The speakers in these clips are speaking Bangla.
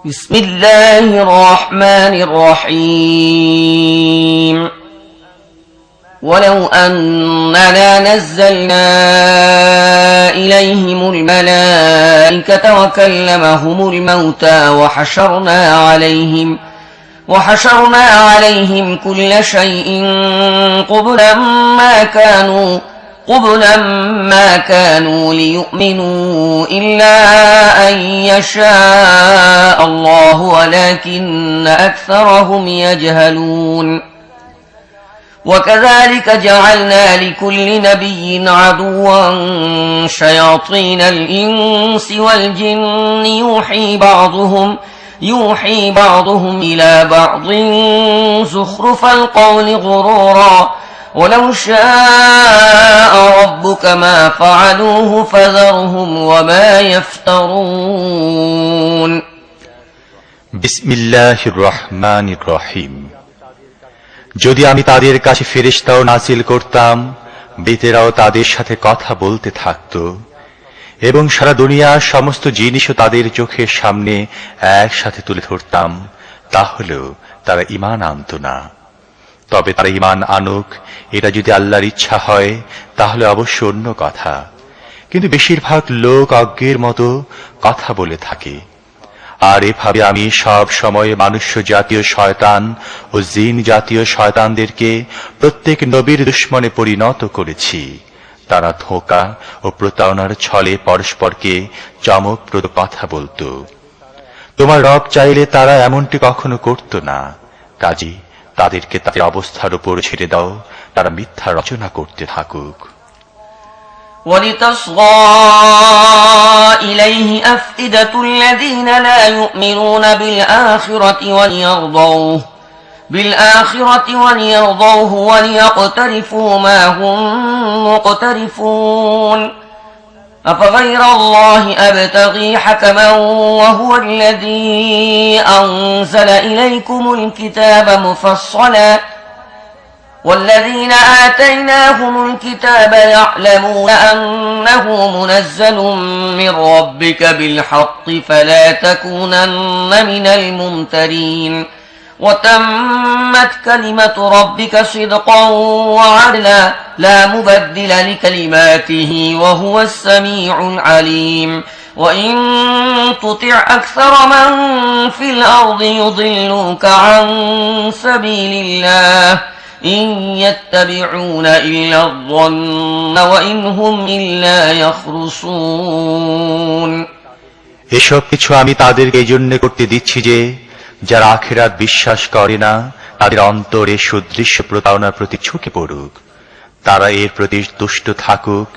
بسم الله الرحمن الرحيم ولو أننا نزلنا إليهم الملائكة وكلمهم الموتى وحشرنا عليهم كل شيء قبلا ما كانوا ليؤمنوا إلا أن يشاء الله ولكن أكثرهم يجهلون وكذلك جعلنا لكل نبي عدوا شياطين الإنس والجن يوحي بعضهم إلى بعض زخرف القول غرورا ولو شاء ربك ما فعلوه فذرهم وما يفترون বিসমিল্লাহির রহমানির রহিম। যদি আমি তাদের কাছে ফেরেশতাও নাজিল করতাম, বেতেরাও তাদের সাথে কথা বলতে থাকত এবং সারা দুনিয়ার সমস্ত জিনিসও তাদের চোখের সামনে একসাথে তুলে ধরতাম, তাহলেও তারা ঈমান আনত না। তবে তারা ঈমান আনুক, এটা যদি আল্লাহর ইচ্ছা হয় তাহলে অবশ্য অন্য কথা। কিন্তু বেশিরভাগ লোক অজ্ঞের মতো কথা বলে থাকে। আর এভাবে আমি সব সময় মানুষ্য জাতীয় শয়তান ও জিন জাতীয় শয়তানদেরকে প্রত্যেক নবীর দুশমনে পরিণত করেছি। তারা ধোঁকা ও প্রতারণার ছলে পরস্পরকে চমকপ্রদ কথা বলত। তোমার রব চাইলে তারা এমনটি কখনো করত না। কাজী তাদেরকে তাদের অবস্থার উপর ছেড়ে দাও, তারা মিথ্যা রচনা করতে থাকুক। ولتصغى إليه أفئدة الذين لا يؤمنون بالآخرة وليرضوه وليقترفوا ما هم مقترفون أفغير الله أبتغي حكما وهو الذي أنزل إليكم الكتاب مفصلا والذين آتيناهم الكتاب يعلمون أنه منزل من ربك بالحق فلا تكونن من الممترين وتمت كلمة ربك صدقا وعدلا لا مبدل لكلماته وهو السميع العليم وإن تطع أكثر من في الأرض يضلوك عن سبيل الله إن يتبعون إلا الظن وإن هم إلا يخرصون এসব কিছু আমি তাদেরকে এই জন্য করতে দিচ্ছি যে যারা আখিরাত বিশ্বাস করে না তাদের অন্তরে সুদৃশ্য প্রতারণার প্রতি ঝুঁকে পড়ুক, তারা এর প্রতি তুষ্ট থাকুক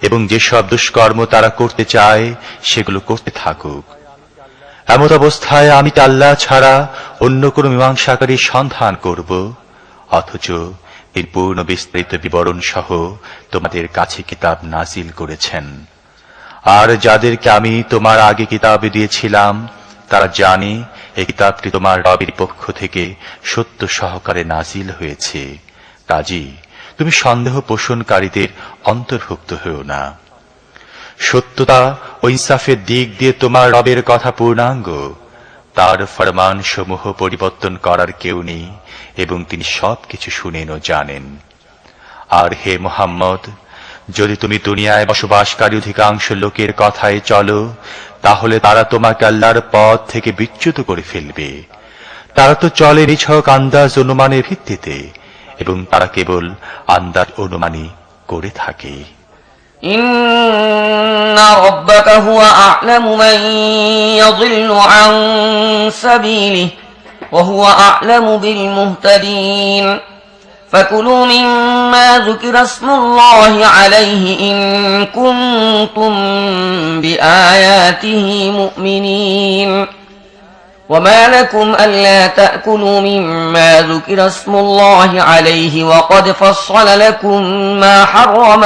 এবং যেসব দুষ্কর্ম তারা করতে চায় সেগুলো করতে থাকুক। এমত অবস্থায় আমি আল্লাহ ছাড়া অন্য কোন মীমাংসাকারীর সন্ধান করব, অথচ এর পূর্ণ বিস্তৃত বিবরণ সহ তোমাদের কাছে কিতাব নাজিল করেছেন। আর যাদেরকে আমি তোমার আগে কিতাব দিয়েছিলাম তারা জানে এই কিতাবটি তোমার রবের পক্ষ থেকে সত্য সহকারে নাজিল হয়েছে। কাজী তুমি সন্দেহ পোষণকারীদের অন্তর্ভুক্ত হও না। সত্যতা ও ইনসাফের দিক দিয়ে তোমার রবের কথা পূর্ণাঙ্গ। তার ফরমান সমূহ পরিবর্তন করার কেউ নেই এবং তিনি সবকিছু শুনেন ও জানেন। আর হে মুহাম্মদ, যদি তুমি দুনিয়ায় বসবাসকারী অধিকাংশ লোকের কথায় চলো তাহলে তারা তোমাকে আল্লাহর পথ থেকে বিচ্যুত করে ফেলবে। তারা তো চলে নিছক আন্দাজ অনুমানের ভিত্তিতে এবং তারা কেবল আন্দাজ অনুমানই করে থাকে। ইন্না রাব্বাকা হুয়া আ'লামু মান ইয়াযিল্লু আন সাবিলিহি ওয়া হুয়া আ'লামু বিল মুহতাদিন فكلوا مما ذكر اسم الله عليه إن كنتم بآياته مؤمنين وما لكم ألا تأكلوا مما ذكر اسم الله عليه وقد فصل لكم ما حرم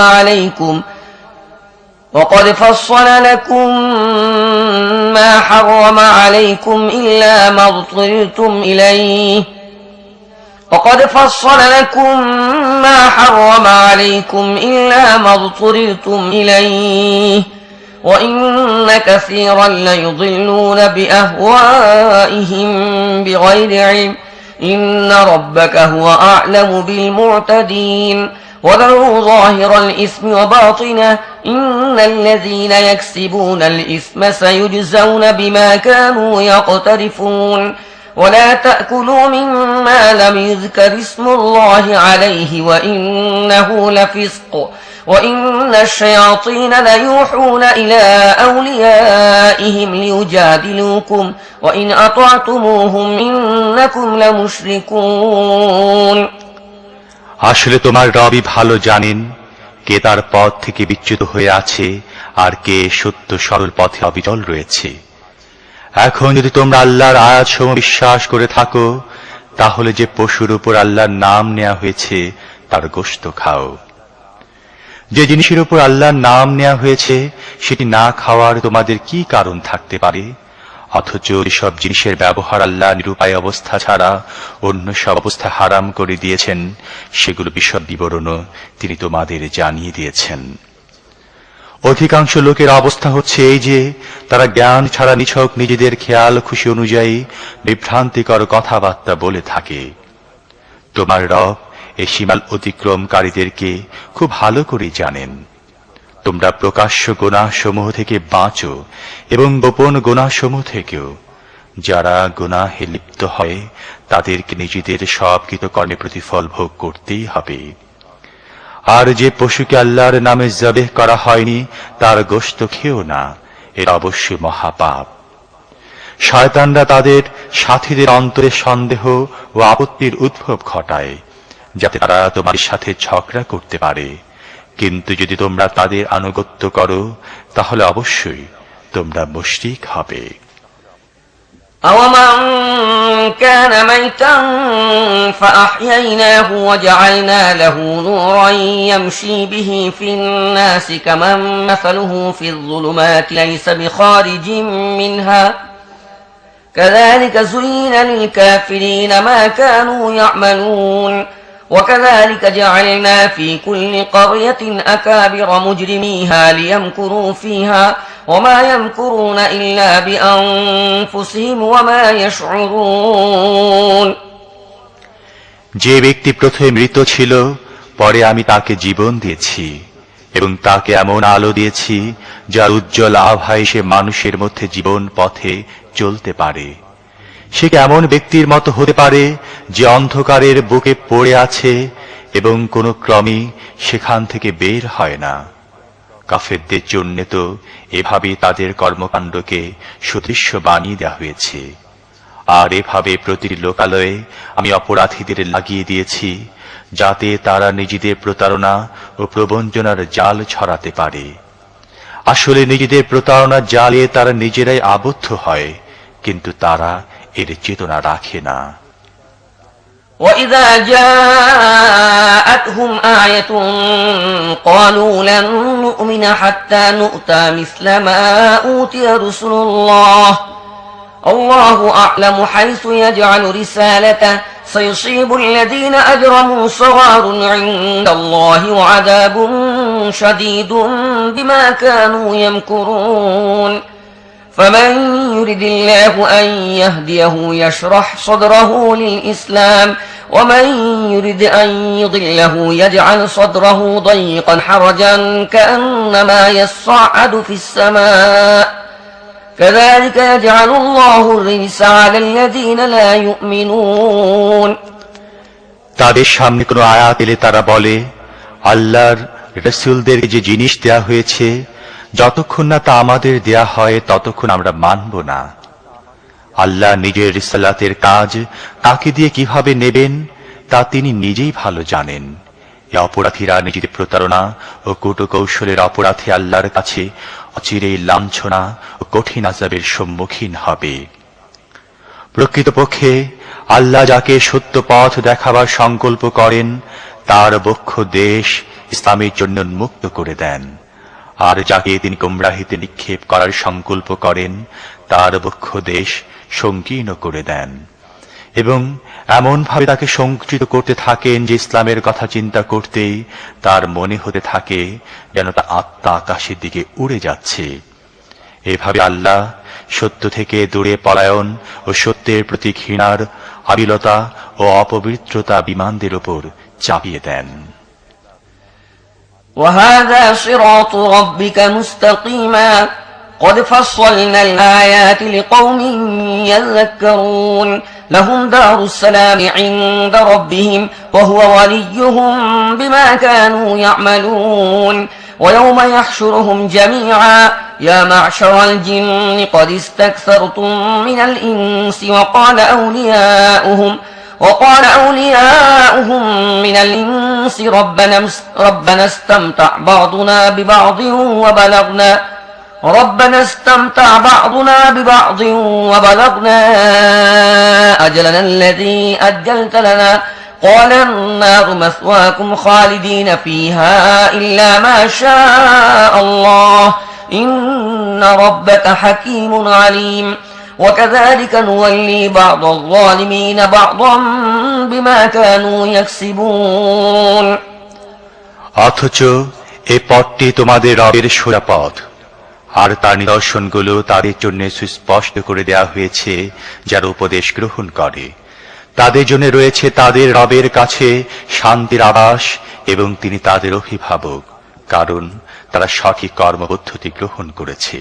عليكم إلا ما اضطررتم إليه وقد فصل لكم ما حرم عليكم إلا ما اضطررتم إليه وإن كثيرا ليضلون بأهوائهم بغير علم إن ربك هو أعلم بالمعتدين وذروا ظاهر الإثم وباطنه إن الذين يكسبون الإثم سيجزون بما كانوا يقترفون ولا تأكلوا مما لم يذكر اسم الله عليه وإنه لفسق وإن الشياطين ليوحون إلى أوليائهم ليجادلوكم وإن أطعتموهم إنكم لمشركون আসলে তোমার রবই ভালো জানেন কে তার পথ থেকে বিচ্যুত হয়ে আছে আর কে সত্য সরল পথে অবিচল রয়েছে। এখন যদি তোমরা আল্লাহর আয়াতসমূহ বিশ্বাস করে থাকো তাহলে যে পশুর উপর আল্লাহর নাম নেওয়া হয়েছে তার গোশত খাও। যে জিনিসের উপর আল্লাহর নাম নেওয়া হয়েছে সেটি না খাওয়ার তোমাদের কি কারণ থাকতে পারে? অথচ এসব জিনিসের ব্যবহার আল্লাহ নিরুপায় অবস্থা ছাড়া অন্য সব অবস্থা হারাম করে দিয়েছেন, সেগুলো বিশদ বিবরণও তিনি তোমাদের জানিয়ে দিয়েছেন। অধিকাংশ লোকের অবস্থা হচ্ছে এই যে তারা জ্ঞান ছাড়া নিছক নিজেদের খেয়াল খুশি অনুযায়ী বিভ্রান্তিকর কথাবার্তা বলে থাকে। তোমার রব এই সীমাল অতিক্রমকারীদেরকে খুব ভালো করে জানেন। তোমরা প্রকাশ্য গুনাহসমূহ থেকে বাঁচো এবং গোপন গুনাহসমূহ থেকেও। যারা গুনাহে লিপ্ত হয় তাদেরকে নিজেদের সব কৃতকর্মের প্রতিফল ভোগ করতেই হবে। আর যে পশুকে আল্লাহর নামে জবেহ করা হয়নি তার গোশত খেও না, এর অবশ্যই মহাপাপ। শয়তানরা তাদের সাথীদের অন্তরে সন্দেহ ও আপত্তির উদ্ভব ঘটায় যাতে তারা তোমার সাথে ঝগড়া করতে পারে, কিন্তু যদি তোমরা তাদের আনুগত্য করো তাহলে অবশ্যই তোমরা মুশরিক হবে। أَوَمَنْ كَانَ مَيْتًا فَأَحْيَيْنَاهُ وَجَعَلْنَا لَهُ نُورًا يَمْشِي بِهِ فِي النَّاسِ كَمَنْ مَثَلُهُ فِي الظُّلُمَاتِ لَيْسَ بِخَارِجٍ مِنْهَا كَذَلِكَ زُيِّنَ لِلْكَافِرِينَ مَا كَانُوا يَعْمَلُونَ وَكَذَلِكَ جَعَلْنَا فِي كُلِّ قَرْيَةٍ أَكَابِرَ مُجْرِمِيهَا لِيَمْكُرُوا فِيهَا وَمَا يَمْكُرُونَ إِلَّا بِأَنفُسِهِمْ وَمَا يَشْعُرُونَ যে ব্যক্তি প্রথমে মৃত ছিল পরে আমি তাকে জীবন দিয়েছি এবং তাকে এমন আলো দিয়েছি যার উজ্জ্বল আভায় সে মানুষের মধ্যে জীবন পথে চলতে পারে। সে এমন ব্যক্তির মতো হতে পারে যে অন্ধকারের বুকে পড়ে আছে এবং কোনো ক্রমে সেখান থেকে বের হয় না। কাফেরদের জন্য তো এভাবে তাদের কর্মকাণ্ডকে সুদৃশ্য বানিয়ে দেওয়া হয়েছে। আর এভাবে প্রতিটি লোকালয়ে আমি অপরাধীদের লাগিয়ে দিয়েছি যাতে তারা নিজেদের প্রতারণা ও প্রবঞ্চনার জাল ছড়াতে পারে। আসলে নিজেদের প্রতারণার জালে তারা নিজেরাই আবদ্ধ হয়, কিন্তু তারা এর চেতনা রাখে না। وَإِذَا جَاءَتْهُمْ آيَةٌ قَالُوا لَن نُّؤْمِنَ حَتَّى نُؤْتَىٰ مِثْلَ مَا أُوتِيَ رُسُلُ اللَّهِ اللَّهُ أَعْلَمُ حَيْثُ يَجْعَلُ رِسَالَتَهُ سَيُصِيبُ الَّذِينَ أَجْرَمُوا صَغَارٌ عِندَ اللَّهِ وَعَذَابٌ شَدِيدٌ بِمَا كَانُوا يَمْكُرُونَ فمن يرد الله أن يهديه يشرح صدره للإسلام ومن يرد أن يضله يجعل صدره ضيقا حرجا كأنما يصعد في السماء كذلك يجعل الله الرجس على الذين لا يؤمنون তাদের সামনে কোনো আয়াত এলে তারা বলে, আল্লাহর রাসূলদেরকে যে জিনিস দেয়া হয়েছে যতক্ষণ না তা আমাদের দেয়া হয় ততক্ষণ আমরা মানব না। আল্লাহ নিজের রিসালাতের কাজ তাকে দিয়ে কিভাবে নেবেন তা তিনি নিজেই ভালো জানেন। এই অপরাধীরা নিজেদের প্রতারণা ও কূটকৌশলের অপরাধে আল্লাহর কাছে অচিরেই লাঞ্ছনা ও কঠিন আযাবের সম্মুখীন হবে। প্রকৃতপক্ষে আল্লাহ যাকে সত্য পথ দেখাবার সংকল্প করেন তার বক্ষ দেশ ইসলামের জন্য উন্মুক্ত করে দেন, আর যাকে তিনি গোমরাহিতে নিক্ষেপ করার সংকল্প করেন তার বক্ষ দেশ সংকীর্ণ করে দেন এবং এমন ভাবে তাকে সংকুচিত করতে থাকেন যে ইসলামের কথা চিন্তা করতেই তার মনে হতে থাকে যেন তা আত্মা আকাশের দিকে উড়ে যাচ্ছে। এভাবে আল্লাহ সত্য থেকে দূরে পলায়ন ও সত্যের প্রতি ঘৃণার আবিলতা ও অপবিত্রতা বিমানদের উপর চাপিয়ে দেন। وهذا صراط ربك مستقيما قد فصلنا الآيات لقوم يذكرون لهم دار السلام عند ربهم وهو وليهم بما كانوا يعملون ويوم يحشرهم جميعا يا معشر الجن قد استكثرتم من الإنس وقال أولياؤهم من الإنس ربنا استمتع بعضنا ببعض وبلغنا أجلنا الذي أجلت لنا قال النار مثواكم خالدين فيها إلا ما شاء الله إن ربك حكيم عليم وكذلك نولي بعض الظالمين بعضا بما كانوا يكسبون অথচ এই পথটি তোমাদের রবের সোজা পথ, আর তার নিদর্শনগুলো তাদের জন্য সুস্পষ্ট করে দেওয়া হয়েছে যারা উপদেশ গ্রহণ করে। তাদের জন্য রয়েছে তাদের রবের কাছে শান্তির আবাস এবং তিনি তাদের অভিভাবক, কারণ তারা সঠিক কর্মপদ্ধতি গ্রহণ করেছে।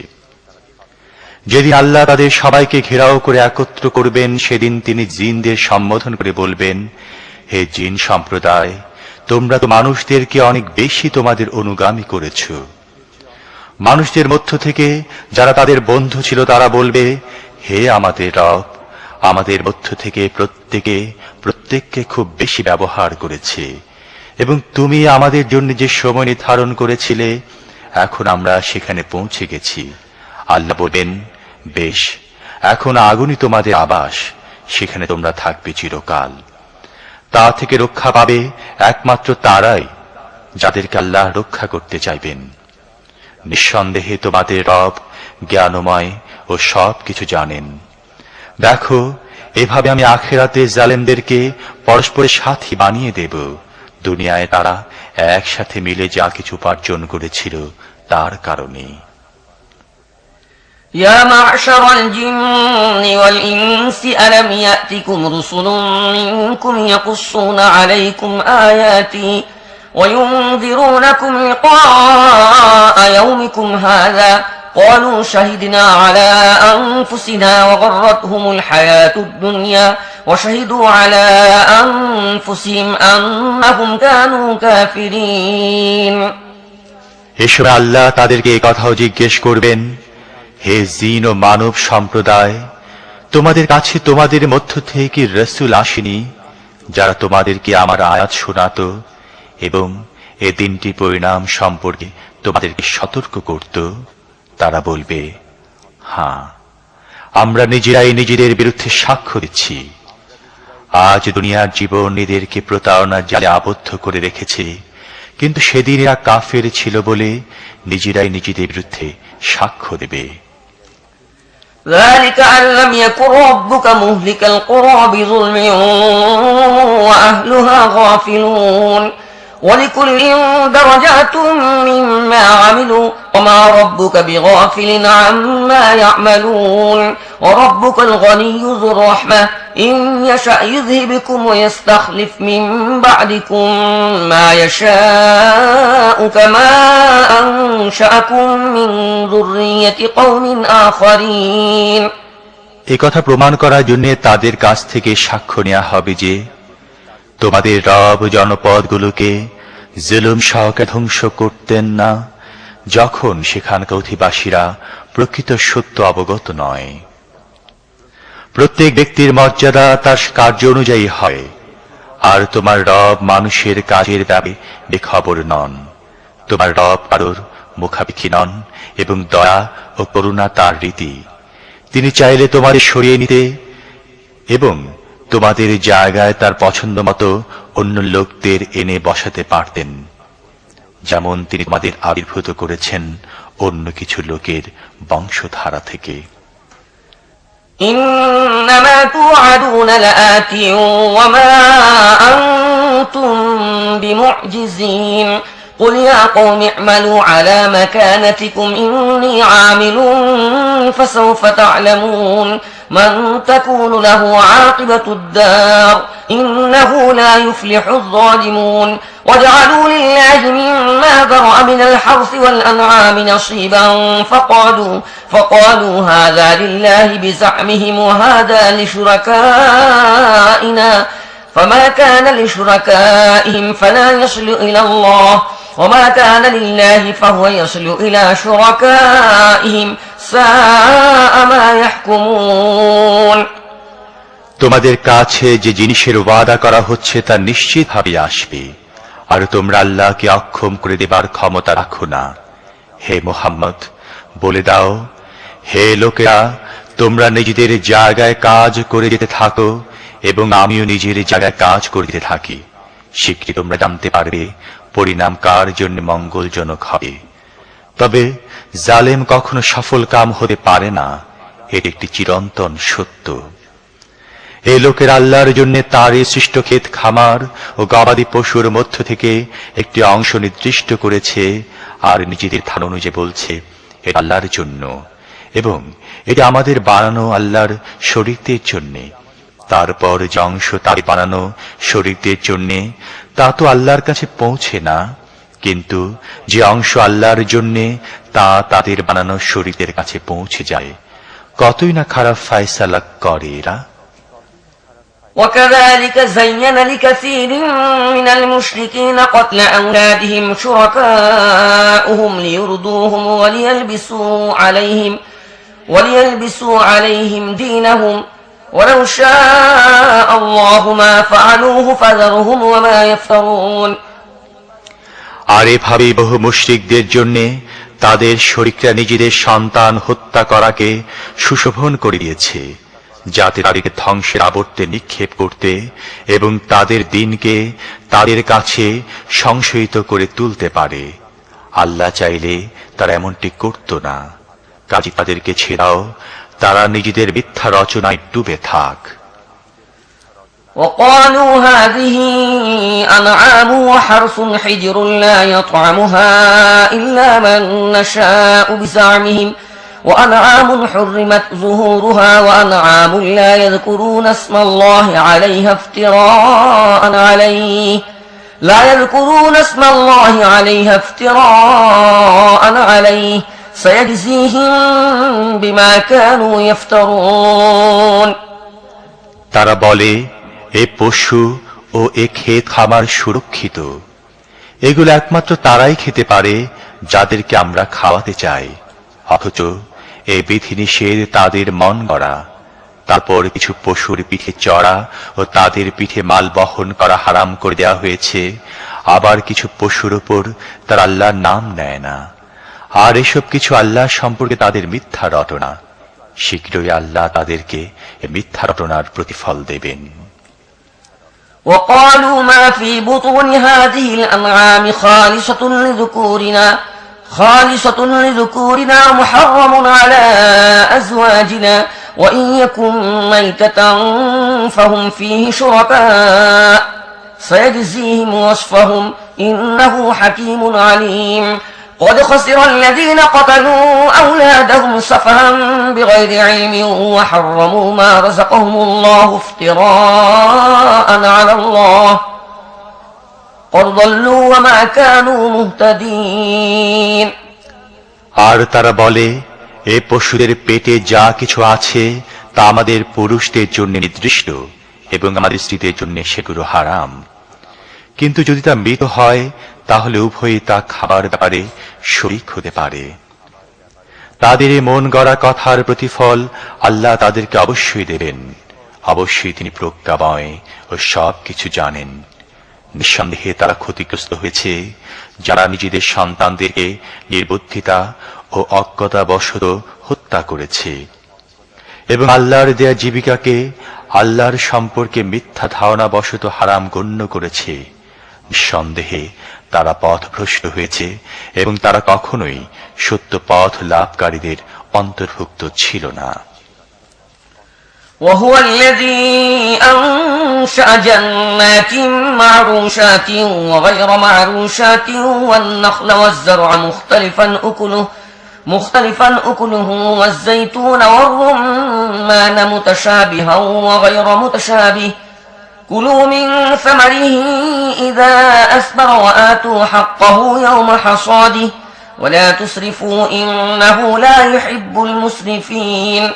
যেদিন আল্লাহ তাদের সবাইকে ঘেরাও করে একত্র করবেন, সেদিন তিনি জিনদের সম্বোধন করে বলবেন, হে জিন সম্প্রদায়, তোমরা তো মানুষদেরকে অনেক বেশি তোমাদের অনুগামী করেছ। মানুষদের মধ্য থেকে যারা তাদের বন্ধু ছিল তারা বলবে, হে আমাদের রব, আমাদের মধ্য থেকে প্রত্যেককে খুব বেশি ব্যবহার করেছে এবং তুমি আমাদের জন্য যে সময় নির্ধারণ করেছিলে এখন আমরা সেখানে পৌঁছে গেছি। আল্লাহ বলেন, বেশ, এখন আগুনই তোমাদের আবাস, সেখানে তোমরা থাকবে চিরকাল। তা থেকে রক্ষা পাবে একমাত্র তারাই যাদেরকে আল্লাহ রক্ষা করতে চাইবেন। নিঃসন্দেহে তোমাদের রব জ্ঞানময় ও সব কিছু জানেন। দেখো, এভাবে আমি আখিরাতে জালেমদেরকে পরস্পরের সাথী বানিয়ে দেব। দুনিয়ায় তারা একসাথে মিলে যা কিছু উপার্জন করেছিল তার কারণে। يا معشر الجن والإنس ألم يأتكم رسل منكم يقصون عليكم آياتي وينذرونكم لقاء يومكم هذا قالوا شهدنا على أنفسنا وغرتهم الحياة الدنيا وشهدوا على أنفسهم أنهم كانوا كافرين এসব আল্লাহ তাদেরকে এই কথাও জিজ্ঞেস করবেন, হে জিন ও মানব সম্প্রদায়, তোমাদের কাছে তোমাদের মধ্য থেকে রাসূল আসেনি যারা তোমাদেরকে আমার আয়াত শোনাতো এবং এ দিনটি পরিণাম সম্পর্কে তোমাদেরকে সতর্ক করত? তারা বলবে, হ্যাঁ, আমরা নিজেরাই নিজেদের বিরুদ্ধে সাক্ষ্য দিচ্ছি। আজ দুনিয়ার জীবন এদেরকে প্রতারণার জালে আবদ্ধ করে রেখেছে, কিন্তু সেদিন এরা কাফের ছিল বলে নিজেরাই নিজেদের বিরুদ্ধে সাক্ষ্য দেবে। ذلك أن لم يكن ربك مهلك القرى بظلم وأهلها غافلون ولكل درجات مما عملوا وما ربك بغافل عما يعملون وربك الغني ذو الرحمة إن يشأ يذهبكم ويستخلف من بعدكم ما يشاء كما أنشأكم من ذرية قوم آخرين এই কথা প্রমাণ করার জন্য তাদের কাছ থেকে সাক্ষ্য নেওয়া হবে যে তোমাদের রব জনপদগুলোকে জুলুম সহকারে ধ্বংস করতেন না যখন সেখানকার অধিবাসীরা প্রকৃত সত্য অবগত নয়। প্রত্যেক ব্যক্তির মর্যাদা তার কার্য অনুযায়ী হয়, আর তোমার রব মানুষের কাজের ব্যাপারে বেখবর নন। তোমার রব কারোর মুখাপেক্ষী নন এবং দয়া ও করুণা তার রীতি। তিনি চাইলে তোমাদের সরিয়ে নিতে এবং তোমাদের জায়গায় তার পছন্দ মতো অন্য লোকদের এনে বসাতে পারতেন, যেমন তিনি তোমাদের আবির্ভূত করেছেন অন্য কিছু লোকের বংশধারা থেকে। إنما توعدون لآت وما أنتم بمعجزين قل يا قوم اعملوا على مكانتكم إني عامل فسوف تعلمون من تكون له عاقبة الدار إنه لا يفلح الظالمون وجعلوا لله مما ذرأ من الحرث والأنعام نصيبا فقالوا هذا لله بزعمهم وهذا لشركائنا فما كان لشركائهم فلا يصل إلى الله وما كان لله فهو يصل إلى شركائهم ساء ما يحكمون তোমাদের কাছে যে জিনিসের ওয়াদা করা হচ্ছে তা নিশ্চিতভাবে আসবে, আর তোমরা আল্লাহকে অক্ষম করে দেবার ক্ষমতা রাখো না। হে মুহাম্মদ, বলে দাও, হে লোকেরা, তোমরা নিজেদের জায়গায় কাজ করে যেতে থাকো এবং আমিও নিজের জায়গায় কাজ করে যেতে থাকি। শীঘ্রই তোমরা জানতে পারবে পরিণাম কার জন্য মঙ্গলজনক হবে। তবে জালেম কখনো সফল কাম হতে পারে না, এটি একটি চিরন্তন সত্য। এই লোকের আল্লাহর জন্য তার সৃষ্ট ক্ষেত খামার ও গবাদি পশুর মধ্য থেকে একটি অংশ নির্দিষ্ট করেছে, আর নিজেদের ধারণা অনুযায়ী বলছে এটা আল্লাহর জন্য, এবং এটা আমাদের বানানো আল্লাহর শরীকদের জন্য। তারপর যে অংশ তাদের বানানো শরীকদের জন্য তা তো আল্লাহর কাছে পৌঁছে না, কিন্তু যে অংশ আল্লাহর জন্য তা তাদের বানানো শরীকদের কাছে পৌঁছে যায়। কতই না খারাপ ফয়সালা করে এরা। وكذلك زين لكثير من المشركين قتل أولادهم شركاؤهم ليردوهم وليلبسوا عليهم دينهم ولو شاء الله ما فعلوه فذرهم وما يفترون আর এভাবে বহু মুশরিকদের জন্য তাদের শরীকরা নিজেদের সন্তান হত্যা করাকে সুশোভন করে দিয়েছে, যাতে তাদেরকে ধ্বংসের আবর্তে নিক্ষেপ করতে এবং তাদের দিনকে তাদের কাছে সংশয়িত করে তুলতে পারে। আল্লাহ চাইলে তারা এমনটি করত না। কাজে তাদেরকে ছেড়াও, তারা নিজেদের মিথ্যা রচনায় ডুবে থাক। وقالوا هذه أنعام وحرث حجر لا يطعمها إلا من نشاء بزعمهم وأنعام حرمت ظهورها وأنعام لا يذكرون اسم الله عليها افتراء عليه سيجزيهم بما كانوا يفترون তারা বলে, এ পশু ও এ ক্ষেত খামার সুরক্ষিত, এগুলো একমাত্র তারাই খেতে পারে যাদেরকে আমরা খাওয়াতে চাই, অথচ এই বিধিনিষেধ তাদের মন গড়া। তারপর কিছু পশুর পিঠে চড়া ও তাদের পিঠে মাল বহন করা হারাম করে দেওয়া হয়েছে, আবার কিছু পশুর উপর তার আল্লাহর নাম নেয় না। আর এসব কিছু আল্লাহ সম্পর্কে তাদের মিথ্যা রটনা। শীঘ্রই আল্লাহ তাদেরকে মিথ্যা রটনার প্রতিফল দেবেন। وقالوا ما في بطون هذه الأنعام خالصة لذكورنا محرم على أزواجنا وإن يكن ميتة فهم فيه شركاء سيجزيهم وصفهم إنه حكيم عليم قد خسر الذين قتلوا أولادهم سفها بغير علم وحرموا ما رزقهم الله افتراء على الله قد ضلوا وما كانوا مهتدين আর তারা বলে, এ পশুদের পেটে যা কিছু আছে তা আমাদের পুরুষদের জন্য নির্দিষ্ট এবং আমাদের স্ত্রীদের জন্য সেগুলো হারাম। কিন্তু যদি তা মৃত হয় তাহলে উভয়ই তা খাবার ব্যাপারে শরীক হতে পারে। তাদের এই মন গড়া কথার প্রতিফল আল্লাহ তাদেরকে অবশ্যই দেবেন। অবশ্যই তিনি প্রজ্ঞাময় ও সব কিছু জানেন। নিঃসন্দেহে তারা ক্ষতিগ্রস্ত হয়েছে যারা নিজেদের সন্তানদেরকে নির্বুদ্ধিতা ও অজ্ঞতাবশত হত্যা করেছে এবং আল্লাহর দেয়া জীবিকাকে আল্লাহর সম্পর্কে মিথ্যা ধারণাবশত হারাম গণ্য করেছে। নিঃসন্দেহে তারা পথভ্রষ্ট হয়েছে এবং তারা কখনোই সত্য পথ লাভকারীদের অন্তর্ভুক্ত ছিল না। وهو الذي وأنشأ جنات معروشات وغير معروشات والنخل والزرع مختلفا أكله والزيتون والرمان متشابها وغير متشابه كلوا من ثمره إذا أثمر وآتوا حقه يوم حصاده ولا تسرفوا إنه لا يحب المسرفين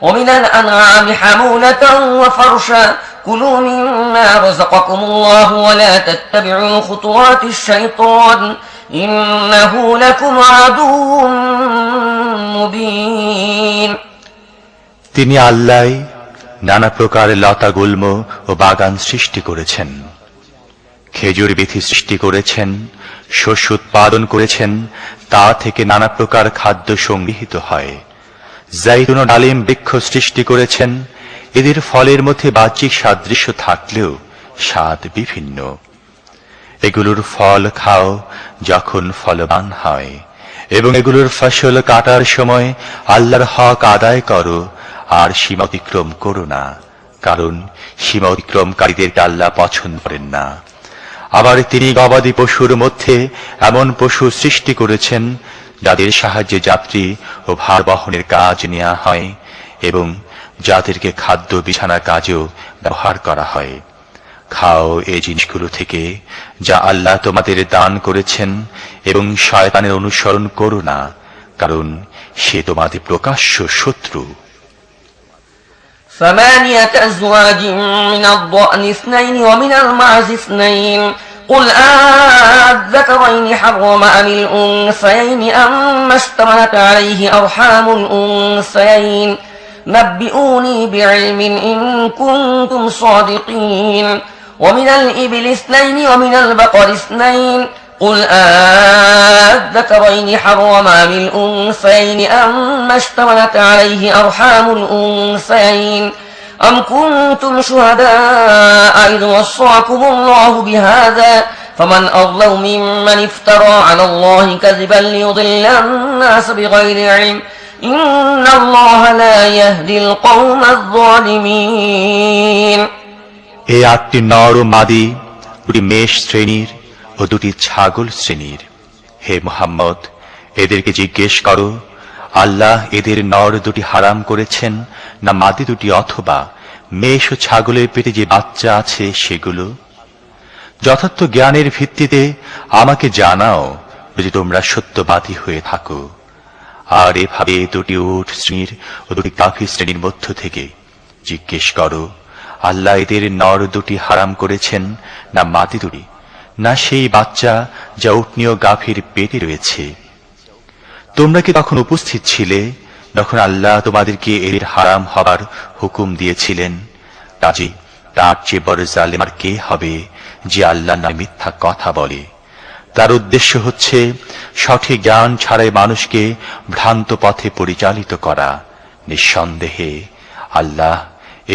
ومن الأنعام حمولة وفرشا كلوا مما رزقكم الله ولا تتبعوا خطوات الشيطان إنه لكم عدو مبين তিনি আল্লাহ নানা প্রকার লতা গুল্ম ও বাগান সৃষ্টি করেছেন, খেজুর বিথি সৃষ্টি করেছেন, শস্য উৎপাদন করেছেন, তা থেকে নানা প্রকার খাদ্য সংগৃহীত হয়। জাইতুন ও ডালিম বৃক্ষ সৃষ্টি করেছেন, এদের ফলের মধ্যে বাহ্যিক সাদৃশ্য থাকলেও স্বাদ বিভিন্ন। এগুলোর ফল খাও যখন ফলবান হয়, এবং এগুলোর ফসল কাটার সময় আল্লাহর হক আদায় করো আর সীমা অতিক্রম করো না, কারণ সীমা অতিক্রমকারীদেরকে আল্লাহ পছন্দ করেন না। আবার তিনি গবাদি পশুর মধ্যে এমন পশু সৃষ্টি করেছেন যাদের সাহায্যে যাত্রী ও ভার বহনের কাজ নেওয়া হয় এবং যাদেরকে খাদ্য বিছানার কাজেও ব্যবহার করা হয়। খাও এই জিনিসগুলো থেকে যা আল্লাহ তোমাদের দান করেছেন, এবং শয়তানের অনুসরণ করো না, কারণ সে তোমাদের প্রকাশ্য শত্রু। ثمانية أزواج من الضأن اثنين ومن المعز اثنين قل أذكرين حرم أم الأنثيين أما اشتملت عليه أرحام الأنثيين نبئوني بعلم إن كنتم صادقين ومن الإبل اثنين ومن البقر اثنين قل أذكرين حرم أم الأنثيين أما اشتملت عليه أرحام الأنثيين أم كنتم شهداء إذ وصاكم الله بهذا فمن أظلم ممن افترى على الله كذبا ليضل الناس بغير علم إن الله لا يهدي القوم الظالمين এই 8টি নর ও মাদি, 2টি মেষ শ্রেণীর ও 2টি ছাগল শ্রেণীর। হে মুহাম্মদ, এদেরকে জিজ্ঞেস করো, আল্লাহ এদের নর 2টি হারাম করেছেন না মাদি 2টি, অথবা মেষ ও ছাগলের পেটে যে বাচ্চা আছে সেগুলো? যথার্থ জ্ঞানের ভিত্তিতে আমাকে জানাও যদি তোমরা সত্যবাদী হয়ে থাকো। আর এভাবে 2টি উট শ্রেণীর ও 2টি গাভী শ্রেণীর মধ্য থেকে জিজ্ঞেস করো, আল্লাহ এদের নর 2টি হারাম করেছেন না মাদি 2টি, না সেই বাচ্চা যা উটনী ও গাভীর পেটে রয়েছে? তোমরা কি তখন উপস্থিত ছিলে যখন আল্লাহ তোমাদেরকে এর হারাম হবার হুকুম দিয়েছিলেন? কাজী তার চেয়ে বড় জালেম আর কে হবে যে আল্লাহর নামে মিথ্যা কথা বলে? তার উদ্দেশ্য হচ্ছে সঠিক জ্ঞান ছাড়াই মানুষকে ভ্রান্ত পথে পরিচালিত করা। নিঃসন্দেহে আল্লাহ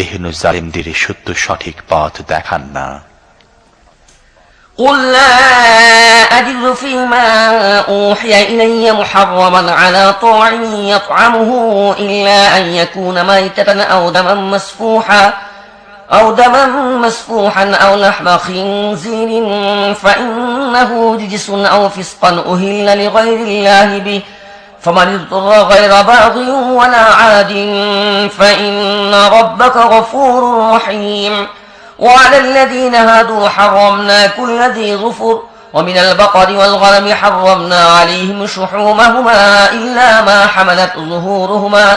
এহেন জালেমদের সত্য সঠিক পথ দেখান না। قل لا أجد فيما أوحي إلي محرما على طاعم يطعمه إلا أن يكون ميتة أو دما مسفوحا أو لحم خنزير فإنه رجس أو فسقا أهل لغير الله به فمن اضطر غير باغ ولا عاد فإن ربك غفور رحيم وعلى الذين هادوا حرمنا كل ذي ظفر ومن البقر والغنم حرمنا عليهم شحومهما إلا ما حملت ظهورهما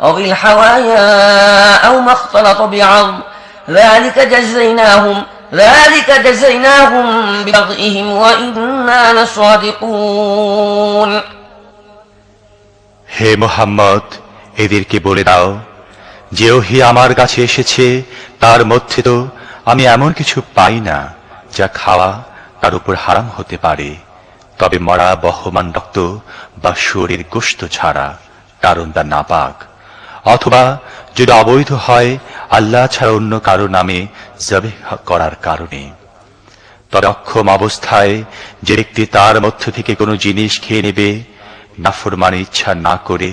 أو الحوايا أو ما اختلط بعظم ذلك جزيناهم ببغيهم وإنا لصادقون হে মুহাম্মদ, এদেরকে বলে দাও, যে ওহী আমার কাছে এসেছে তার মধ্যে তো আমি এমন কিছু পাই না যা খাওয়া তার উপর হারাম হতে পারে, তবে মরা বহমান রক্ত বা শুয়োরের গোশত ছাড়া, কারণ তা নাপাক, অথবা যদি অবৈধ হয় আল্লাহ ছাড়া অন্য কারো নামে জবেহ করার কারণে। তবে অক্ষম অবস্থায় যে ব্যক্তি তার মধ্য থেকে কোনো জিনিস খেয়ে নেবে নাফরমানের ইচ্ছা না করে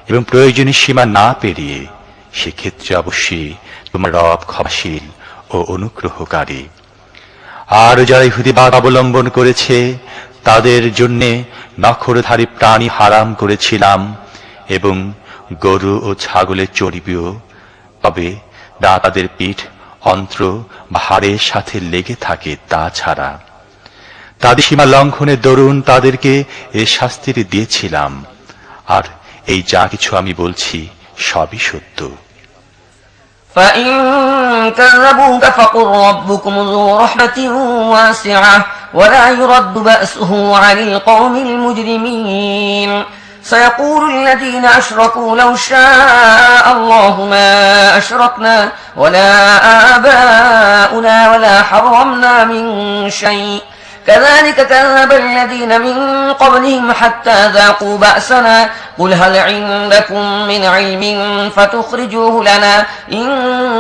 এবং প্রয়োজনীয় সীমা না পেরিয়ে, সেক্ষেত্রে অবশ্যই তোমার রব ক্ষমাশীল ও ও অনুগ্রহকারী। আর যারা ইহুদিবাদ অবলম্বন করেছে তাদের জন্যে নখরধারী প্রাণী হারাম করেছিলাম এবং গরু ও ছাগলের চর্বিও, তবে যা তাদের পিঠ, অন্ত্র বা হাড়ের সাথে লেগে থাকে তা ছাড়া। তাদের সীমা লঙ্ঘনের দরুন তাদেরকে এ শাস্তি দিয়েছিলাম, আর এই যা কিছু আমি বলছি সবই সত্য। فإن كذبوك فقل ربكم ذو رحمة واسعة ولا يرد بأسه عن القوم المجرمين سيقول الذين أشركوا لو شاء الله ما أشركنا ولا آباؤنا ولا حرمنا من شيء كذلك كذب الذين من قبلهم حتى ذاقوا بأسنا قل هل عندكم من علم فتخرجوه لنا إن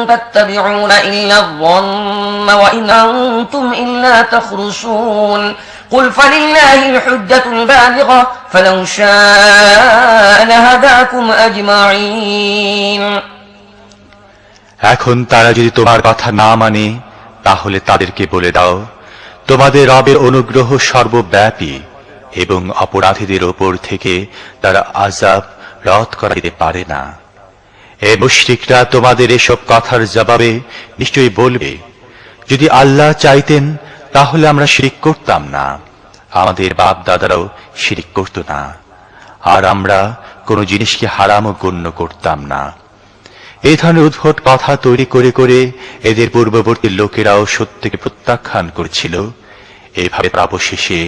تتبعون إلا الظن وإن أنتم إلا تخرصون قل فلله الحجة البالغة فلو شاء لهداكم أجمعين। এখন তারা যদি তোমার কথা না মানে তাহলে তাদেরকে বলে দাও, তোমাদের রবের অনুগ্রহ সর্বব্যাপী এবং অপরাধীদের ওপর থেকে তারা আযাব রদ করা যেতে পারে না। এ মুশরিকরা তোমাদের এসব কথার জবাবে নিশ্চয়ই বলবে, যদি আল্লাহ চাইতেন তাহলে আমরা শিরক করতাম না, আমাদের বাপ দাদারাও শিরক করত না, আর আমরা কোনো জিনিসকে হারামও গণ্য করতাম না। এই ধরনের উদ্ভট কথা তৈরি করে করে এদের পূর্ববর্তী লোকেরাও সত্যকে প্রত্যাখ্যান করছিল। এভাবে অবশেষে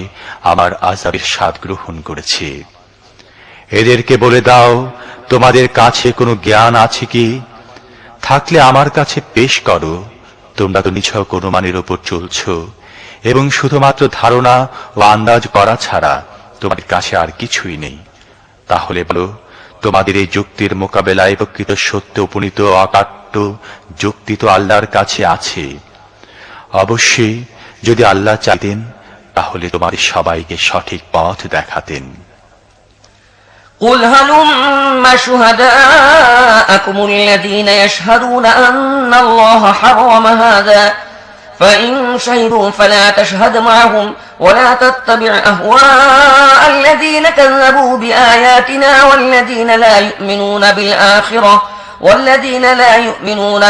আমার আযাবের স্বাদ গ্রহণ করেছে। এদেরকে বলে দাও, তোমাদের কাছে কোনো জ্ঞান আছে কি? থাকলে আমার কাছে পেশ করো। তোমরা তো নিছক অনুমানের উপর চলছ এবং শুধুমাত্র ধারণা ও আন্দাজ করা ছাড়া তোমাদের কাছে আর কিছুই নেই। তাহলে বলো, তোমাদের এই যুক্তির মোকাবেলায় প্রকৃত সত্য উপনীত অকাট্য যুক্তি তো আল্লাহর কাছে আছে। অবশ্যই যদি আল্লাহ চাইতেন তাহলে তোমাদের সবাইকে সঠিক পথ দেখাতেন। قل هلم شهداءكم الذين يشهدون أن الله حرم هذا فإن شهدوا فلا تشهد معهم ولا تتبع أهواء الذين كذبوا بآياتنا والذين لا يؤمنون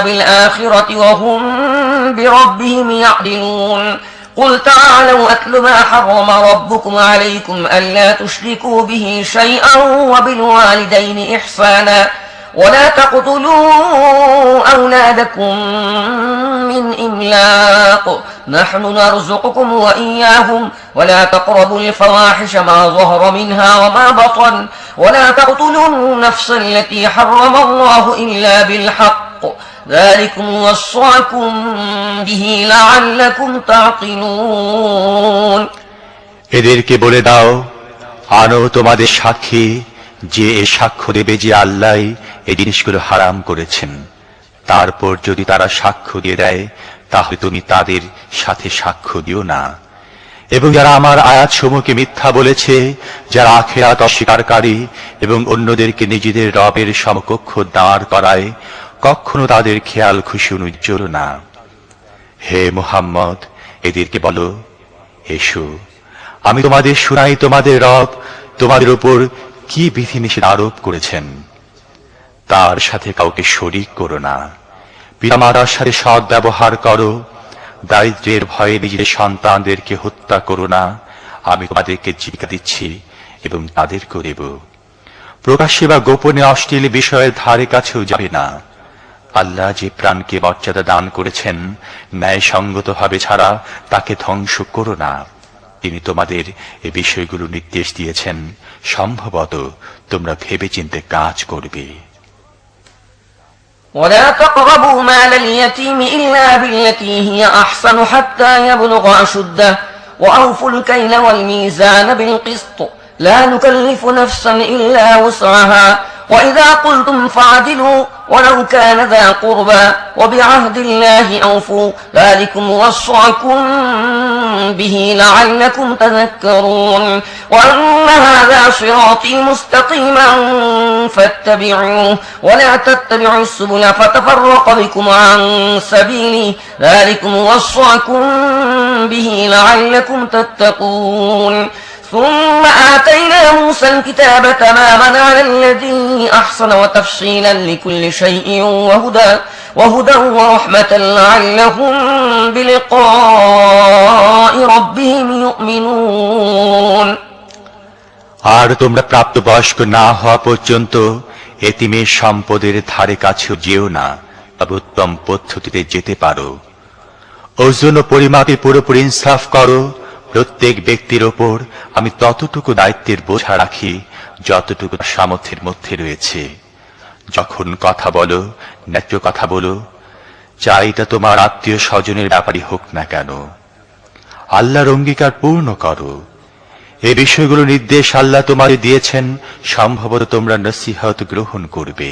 بالآخرة وهم بربهم يعدلون قل تعالوا أتل ما حرم ربكم عليكم ألا تشركوا به شيئا وبالوالدين إحسانا ولا تقتلوا أولادكم من إملاق نحن نرزقكم وإياهم ولا تقربوا الفواحش ما ظهر منها وما بطن ولا تقتلوا النفس التي حرم الله إلا بالحق ذلكم وصاكم به لعلكم تعقلون। এদেরকে বলে দাও, আনো তোমাদের সাক্ষী যে এ সাক্ষ্য দেবে যে আল্লাহ এই জিনিসগুলো হারাম করেছেন। তারপর যদি তারা সাক্ষ্য দিয়ে দেয় তাহলে তুমি তাদের সাথে সাক্ষ্য দিও না। এবং যারা আমার আয়াতসমূহকে মিথ্যা বলেছে, যারা আখিরাত অস্বীকারী এবং অন্যদেরকে নিজেদের রবের সমকক্ষ দাঁড় করায়, কখনো তাদের খেয়াল খুশি উজ্জ্বল না। হে মুহাম্মদ, এদেরকে বলো, এসো আমি তোমাদের শুনাই তোমাদের রব তোমাদের উপর কি বিধিনিষেধ আরোপ করেছেন। তার সাথে কাউকে শরীক করো না, পিতামাতার সাথে সৎ ব্যবহার করো, দারিদ্র্যের ভয়ে নিজেদের সন্তানদেরকে হত্যা করো না। আমি তোমাদেরকে জীবিকা দিচ্ছি এবং তাদেরকেও দেব। প্রকাশ্যে বা গোপনে অশ্লীল বিষয়ের ধারে কাছেও যাবে না। আল্লাহ যে প্রাণকে মর্যাদা দান করেছেন ন্যায়সঙ্গতভাবে ছাড়া তাকে ধ্বংস করো না। তিনি তোমাদের এই বিষয়গুলো নির্দেশ দিয়েছেন, সম্ভবত তোমরা ভেবেচিন্তে কাজ করবে। ولا تقربوا مال اليتيم إلا بالتي هي أحسن حتى يبلغ أشده وأوفوا الكيل والميزان بالقسط لا نكلف نفسا إلا وسعها وإذا قلتم فاعدلوا ولو كان ذا قربى وبعهد الله أوفوا ذلكم وصاكم به لعلكم تذكرون وأن هذا صراطي مستقيما فاتبعوه ولا تتبعوا السبل فتفرق بكم عن سبيله ذلكم وصاكم به لعلكم تتقون ثم آتينا موسى الكتاب تماما على الذي أحسن وتفصيلا لكل شيء وهدى ورحمة لعلهم بلقاء ربهم يؤمنون আর তোমরা প্রাপ্তবয়স্ক না হওয়া পর্যন্ত এতিমের সম্পদের ধারে কাছেও যেও না, তবে উত্তম পদ্ধতিতে যেতে পারো। ওজন ও পরিমাপে পুরোপুরি ইনসাফ করো। প্রত্যেক ব্যক্তির ওপর আমি ততটুকু দায়িত্বের বোঝা রাখি যতটুকু সামর্থ্যের মধ্যে রয়েছে। যখন কথা বলো, ন্যায্য কথা বলো, চাই এটা তোমার আত্মীয় স্বজনের ব্যাপারই হোক না কেন। আল্লাহর অঙ্গীকার পূর্ণ করো। এই বিষয়গুলো নির্দেশ আল্লাহ তোমাদের দিয়েছেন, সম্ভবত তোমরা নসিহত গ্রহণ করবে।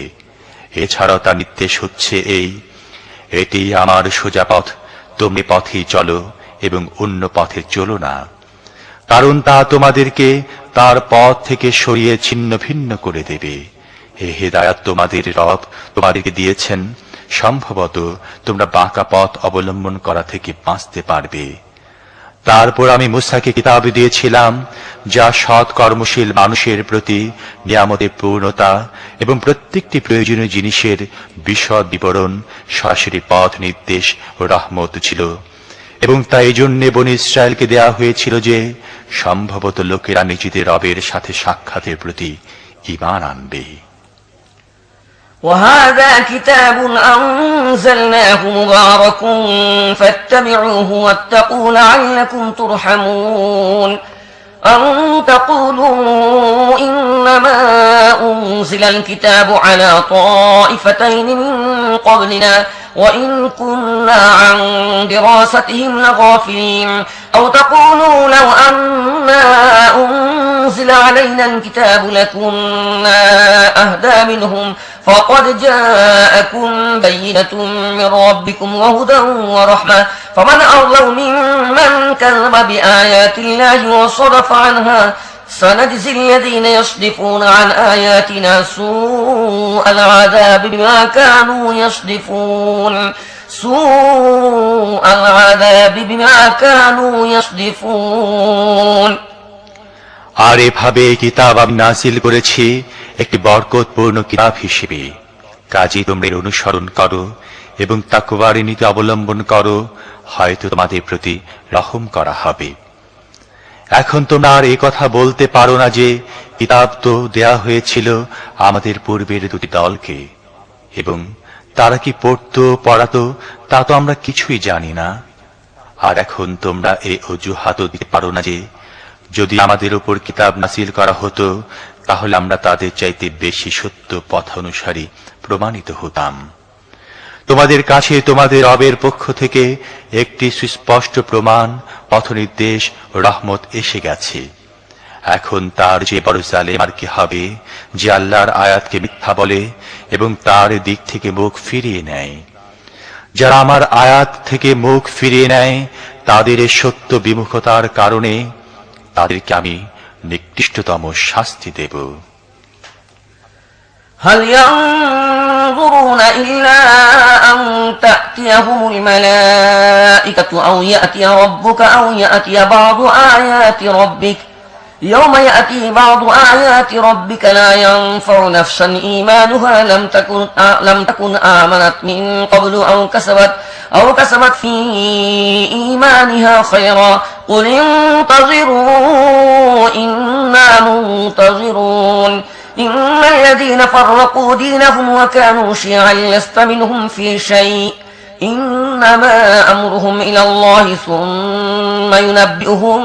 এছাড়াও তার নির্দেশ হচ্ছে এটি আমার সোজা পথ, তুমি পথেই চলো এবং অন্য পথে চলো না, কারণ তা তোমাদেরকে তার পথ থেকে সরিয়ে ছিন্ন ভিন্ন করে দেবে। হে হেদায়াত তোমাদের রব তোমাদেরকে দিয়েছেন, সম্ভবত তোমরা বাঁকা পথ অবলম্বন করা থেকে বাঁচতে পারবে। তারপর আমি মুসাকে কিতাব দিয়েছিলাম, যা সৎ কর্মশীল মানুষের প্রতি নিয়ামতের পূর্ণতা এবং প্রত্যেকটি প্রয়োজনীয় জিনিসের বিশদ বিবরণ, সরাসরি পথ নির্দেশ ও রহমত ছিল। এবং তা এই জন্যে বনী ইসরায়েলকে দেয়া হয়েছিল যে সম্ভবত লোকেরা নিজেদের রবের সাথে সাক্ষাতের প্রতি ঈমান আনবে। وهذا كتاب أنزلناه مبارك فاتبعوه واتقوا لعلكم ترحمون أن تقولوا إنما أنزل الكتاب على طائفتين من قبلنا وإن كنا عن دراستهم لغافلين أو تقولوا لو أنا أنزل علينا الكتاب لكنا أهدى منهم فقد جاءكم بينة من ربكم وهدى ورحمة فمن أظلم ممن كذب بآيات الله وصرف عنها سنجزي الذين يصدفون عن آياتنا سوء العذاب بما كانوا يصدفون আর এভাবে কিতাব আমি নাযিল করেছি একটি বরকতপূর্ণ কিতাব হিসেবে। কাজেই তোমরা এর অনুসরণ করো এবং তাকওয়ার নীতি অবলম্বন করো, হয়তো তোমাদের প্রতি রহম করা হবে। এখন তোমরা আর এই কথা বলতে পারো না যে কিতাব তো দেয়া হয়েছিল আমাদের পূর্বের দুটি দলকে, এবং তারা কি পড়তো পড়াতো তা তো আমরা কিছুই জানি না। আর এখন তোমরা এই অজুহাতও দিতে পারো না যে যদি আমাদের উপর কিতাব নাযিল করা হতো তাহলে আমরা তাদের চাইতে বেশি সত্য পথানুসারী প্রমাণিত হতাম। তোমাদের কাছে তোমাদের রবের পক্ষ থেকে একটি সুস্পষ্ট প্রমাণ, পথনির্দেশ ও রহমত এসে গেছে। এখন তার যে বড় জালেম আর কি হবে, যে আল্লাহর আয়াতকে মিথ্যা বলে এবং তার দিক থেকে মুখ ফিরিয়ে নেয়। যারা আমার আয়াত থেকে মুখ ফিরিয়ে নেয় তাদের এই সত্য বিমুখতার কারণে তাদেরকে আমি নিকৃষ্টতম শাস্তি দেব। هل ينظرون إلا أن تأتيهم الملائكة أو يأتي ربك أو يأتي بعض آيات ربك يوم يأتي بعض آيات ربك لا ينفع نفسا إيمانها لم تكن آمنت من قبل أو كسبت في إيمانها خيرا قل انتظروا إنا منتظرون إن الذين فرقوا دينهم وكانوا شيعا لست منهم في شيء إنما أمرهم إلى الله ثم ينبئهم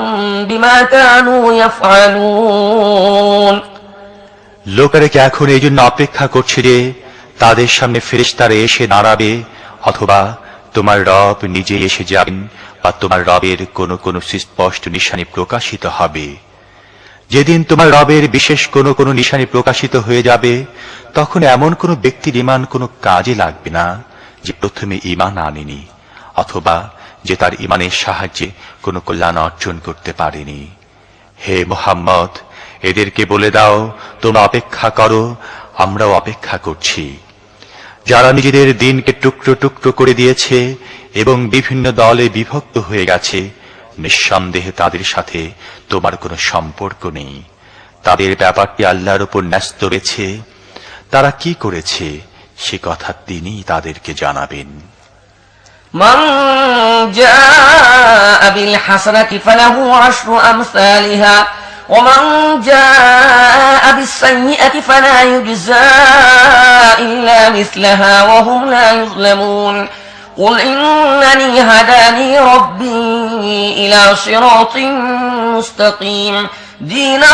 بما كانوا يفعلون লোকেরা কি এখন এই জন্য অপেক্ষা করছে যে তাদের সামনে ফেরেশতারা এসে দাঁড়াবে, অথবা তোমার রব নিজে এসে যাবেন, বা তোমার রবের কোনো কোনো সুস্পষ্ট নিশানি প্রকাশিত হবে? যেদিন তোমার রবের বিশেষ কোনো কোনো নিশানি প্রকাশিত হয়ে যাবে, তখন এমন কোনো ব্যক্তির ঈমান কোনো কাজে লাগবে না যে প্রথমে ঈমান আনেনি, অথবা যে তার ঈমানের সাহায্যে কোনো কল্যাণ অর্জন করতে পারেনি। হে মুহাম্মদ, এদেরকে বলে দাও, তোমরা অপেক্ষা করো, আমরাও অপেক্ষা করছি। যারা নিজেদের দিনকে টুকরো টুকরো করে দিয়েছে এবং বিভিন্ন দলে বিভক্ত হয়ে গেছে, নিঃসন্দেহে তাদের সাথে তোমার কোনো সম্পর্ক নেই। তাদের ব্যাপারটি আল্লাহর উপর ন্যস্ত রয়েছে। তারা কি করেছে সে কথা তিনি তাদেরকে জানাবেন। من جاء بالحسنة فله عشر أمثالها ومن جاء بالسيئة فلا يجزى إلا مثلها وهم لا يظلمون قل إنني هداني ربي إلى صراط مستقيم دينا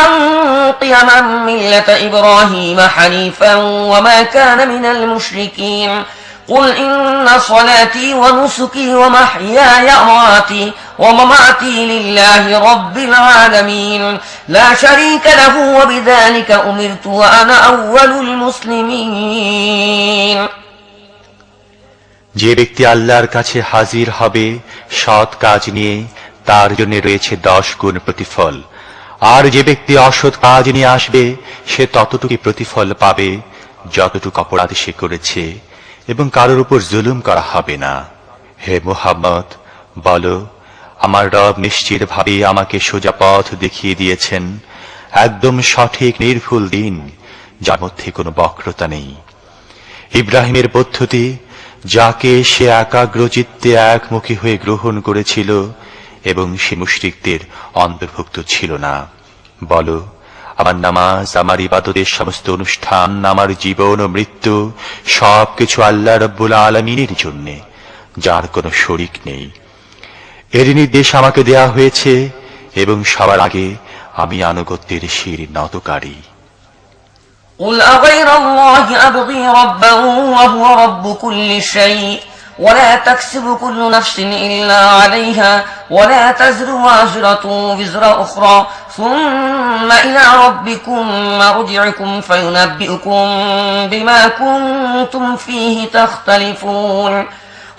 قيما ملة إبراهيم حنيفا وما كان من المشركين قل إن صلاتي ونسكي ومحياي ومماتي لله رب العالمين لا شريك له وبذلك أمرت وأنا أول المسلمين। যে ব্যক্তি আল্লাহর কাছে হাজির হবে সৎ কাজ নিয়ে, তার জন্য রয়েছে 10 গুণ প্রতিফল। আর যে ব্যক্তি অসৎ কাজ নিয়ে আসবে, সে ততটুকুই প্রতিফল পাবে যতটুকু অপরাধ সে করেছে, এবং কারোর উপর জুলুম করা হবে না। হে মুহাম্মদ, বলো, আমার রব নিশ্চিতভাবে আমাকে সোজা পথ দেখিয়ে দিয়েছেন, একদম সঠিক নির্ভুল দিন, যার মধ্যে কোনো বক্রতা নেই। ইব্রাহিমের পদ্ধতি, যাকে সে একাগ্রচিত্তে একমুখী হয়ে গ্রহণ করেছিল এবং সে মুশরিকদের অন্তর্ভুক্ত ছিল না। বলো, আমার নামাজ, আমার ইবাদতের সমস্ত অনুষ্ঠান, আমার জীবন ও মৃত্যু সবকিছু আল্লাহ রাব্বুল আলামিনের জন্য, যার কোনো শরীক নেই। এর নির্দেশ আমাকে দেয়া হয়েছে এবং সবার আগে আমি আনুগত্যের শির নতকারী। قل أغير الله أبغي ربا وهو رب كل شيء ولا تكسب كل نفس إلا عليها ولا تزر وازرة وزر أخرى ثم إلى ربكم مرجعكم فينبئكم بما كنتم فيه تختلفون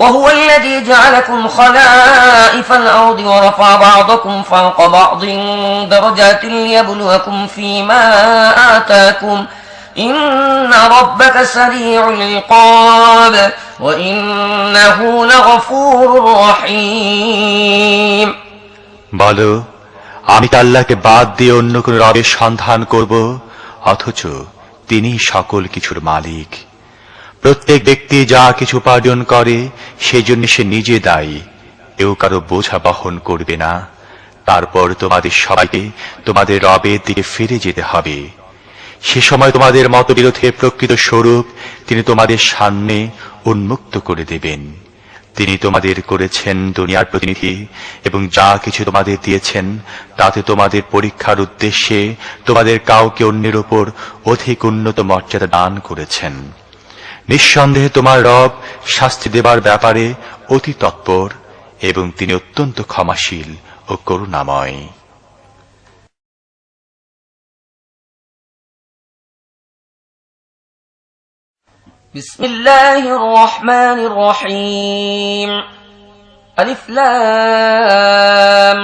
وهو الذي جعلكم خلائف الأرض ورفع بعضكم فوق بعض درجات ليبلوكم فيما آتاكم إن ربك سريع العقاب وإنه لغفور رحيم। বলো, আমি তো আল্লাহকে বাদ দিয়ে অন্য কোন রবের সন্ধান করব, অথচ তিনি সকল কিছুর মালিক। প্রত্যেক ব্যক্তি যা কিছু উপার্জন করে সেজন্য সে নিজে দায়ী, কেউ কারো বোঝা বহন করবে না। তারপর তোমাদের সবাইকে তোমাদের রবের দিকে ফিরে যেতে হবে। সে সময় তোমাদের মতবিরোধের প্রকৃত স্বরূপ তিনি তোমাদের সামনে উন্মুক্ত করে দেবেন। তিনি তোমাদের করেছেন দুনিয়ার প্রতিনিধি এবং যা কিছু তোমাদের দিয়েছেন তাতে তোমাদের পরীক্ষার উদ্দেশ্যে তোমাদের কাউকে অন্যের উপর অধিক উন্নত মর্যাদা দান করেছেন। নিঃসন্দেহে তোমার রব শাস্তি দেবার ব্যাপারে অতি তৎপর এবং তিনি অত্যন্ত ক্ষমাশীল ও করুণাময়। بسم الله الرحمن الرحيم ألف لام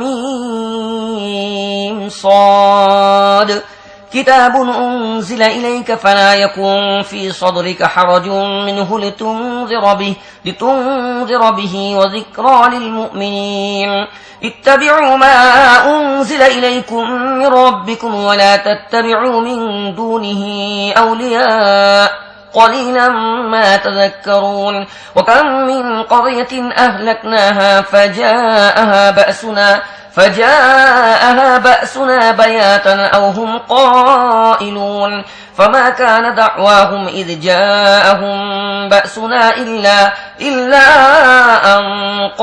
ميم صاد كتاب أنزل إليك فلا يكن في صدرك حرج منه لتنذر به وذكرى للمؤمنين اتبعوا ما أنزل إليكم من ربكم ولا تتبعوا من دونه أولياء قليلا ما تذكرون وكم من قرية أهلكناها فجاءها بأسنا بياتا أو هم قائلون فما كان دعواهم إذ جاءهم بأسنا إلا أن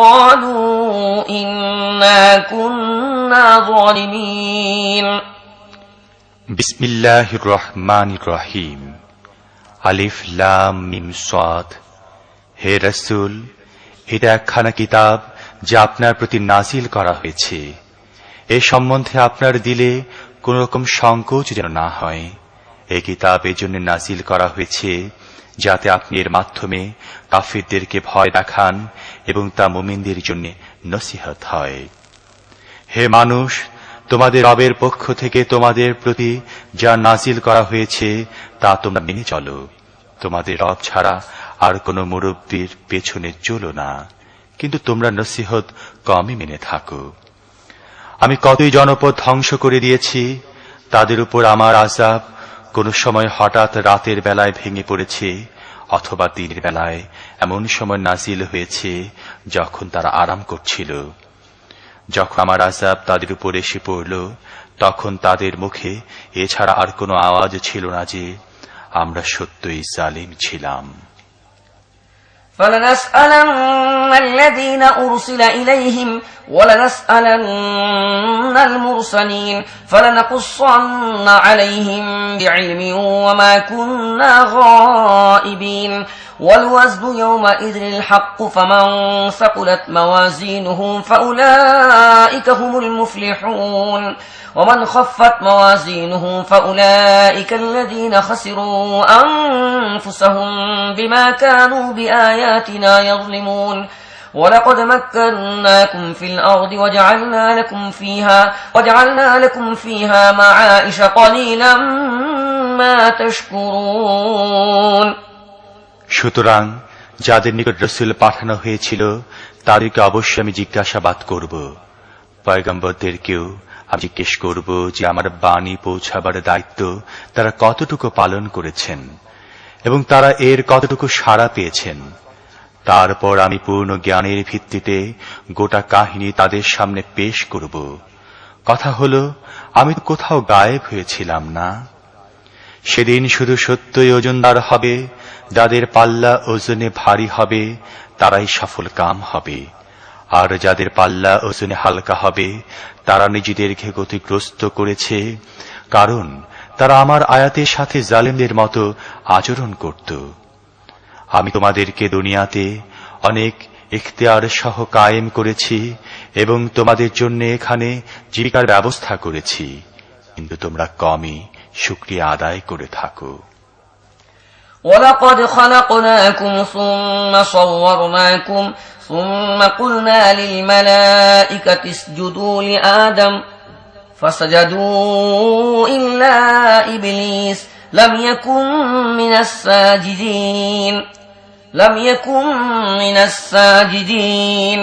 قالوا إنا كنا ظالمين বিসমিল্লাহির রহমানির রহিম। আলিফ লাম মিম সাদ। হে রাসূল, এটা একখানা কিতাব যা আপনার প্রতি নাজিল করা হয়েছে। এ সম্বন্ধে আপনার দিলে কোন রকম সংকোচ যেন না হয়। এই কিতাব এজন্য নাজিল করা হয়েছে যাতে আপনি এর মাধ্যমে কাফিরদেরকে ভয় দেখান এবং তা মুমিনদের জন্য নসিহত হয়। হে মানুষ, তোমাদের রবের পক্ষ থেকে তোমাদের প্রতি যা নাজিল করা হয়েছে তা তোমরা মেনে চলো। তোমাদের রব ছাড়া আর কোনো মুরব্বির পেছনে চলো না, কিন্তু তোমরা নসিহত কমই মেনে থাকো। আমি কতই জনপদ ধ্বংস করে দিয়েছি, তাদের উপর আমার আযাব কোন সময় হঠাৎ রাতের বেলায় ভেঙে পড়েছে, অথবা দিনের বেলায় এমন সময় নাজিল হয়েছে যখন তারা আরাম করছিল। যখন আমার আযাব তাদের উপর এসে পড়ল, তখন তাদের মুখে এছাড়া আর কোনো আওয়াজ ছিল না যে আমরা সত্যই জালিম ছিলাম। فلنسألن الذين أرسل إليهم ولنسألن المرسلين فلنقصن عليهم بعلم وما كنا غائبين والوزن يومئذ الحق فمن ثقلت موازينه فأولئك هم المفلحون ومن خفت موازينه فأولئك الذين خسروا أنفسهم بما كانوا بآياتنا يظلمون ولقد مكناكم في الأرض وجعلنا لكم فيها معائش قليلا ما تشكرون। সুতরাং যাদের নিকট রাসূল পাঠানো হয়েছিল তাদেরকে অবশ্যই আমি জিজ্ঞাসাবাদ করব। পয়গম্বরদেরকেও আমি জিজ্ঞেস করব যে আমার বাণী পৌঁছাবার দায়িত্ব তারা কতটুকু পালন করেছেন এবং তারা এর কতটুকু সাড়া পেয়েছেন। তারপর আমি পূর্ণ জ্ঞানের ভিত্তিতে গোটা কাহিনী তাদের সামনে পেশ করব। কথা হলো, আমি তো কোথাও গায়েব হয়েছিলাম না। সেদিন শুধু সত্যই ওজনদার হবে, যাদের পাল্লা ওজনে ভারী হবে তারাই সফল কাম হবে, আর যাদের পাল্লা ওজনে হালকা হবে তারা নিজেদেরকে ক্ষতিগ্রস্ত করেছে, কারণ তারা আমার আয়াতের সাথে জালেমদের মতো আচরণ করত। আমি তোমাদেরকে দুনিয়াতে অনেক ইখতিয়ার সহ কায়েম করেছি এবং তোমাদের জন্য এখানে জীবিকার ব্যবস্থা করেছি, কিন্তু তোমরা কমই শুকরিয়া আদায় করে থাকো। وَلَقَدْ خَلَقْنَاكُمْ ثُمَّ صَوَّرْنَاكُمْ ثُمَّ قُلْنَا لِلْمَلَائِكَةِ اسْجُدُوا لِآدَمَ فَسَجَدُوا إِلَّا إِبْلِيسَ لَمْ يَكُنْ مِنَ السَّاجِدِينَ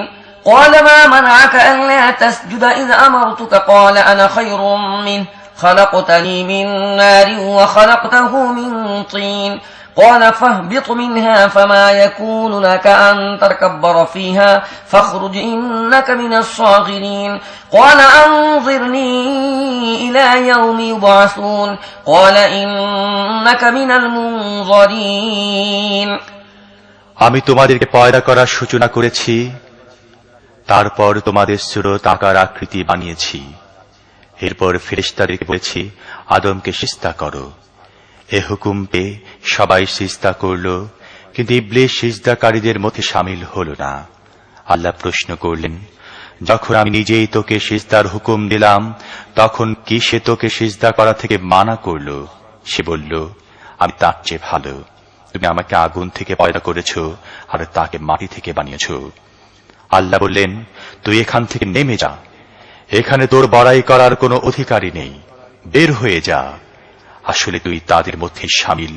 قَالَ مَا مَنَعَكَ أَلَّا تَسْجُدَ إِذْ أَمَرْتُكَ قَالَ أَنَا خَيْرٌ مِّنْهُ خلقتني من نار وخلقته من طين قال فاهبط منها فما يكون لك أن تتكبر فيها فاخرج إنك من الصاغرين قال أنظرني إلى يوم يبعثون قال إنك من المنظرين। আমি তোমাদেরকে পয়দা করার সূচনা করেছি, তারপর তোমাদের সুরত আকার আকৃতি বানিয়েছি। এরপর ফেরেশতাদেরকে বলেছি আদমকে সিজদা করো। এ হুকুম পেয়ে সবাই সিজদা করল, কিন্তু ইবলীস সিজদাকারীদের মধ্যে শামিল হল না। আল্লাহ প্রশ্ন করলেন, যখন আমি নিজেই তোকে সিজদার হুকুম দিলাম তখন কি সে তোকে সিজদা করা থেকে মানা করল? সে বলল, আমি তার চেয়ে ভালো। তুমি আমাকে আগুন থেকে পয়দা করেছ আর তাকে মাটি থেকে বানিয়েছ। আল্লাহ বললেন, তুই এখান থেকে নেমে যা, এখানে তোর বড়াই করার কোনো অধিকারই নেই, বের হয়ে যা। আসলে তুই তাদের মধ্যে শামিল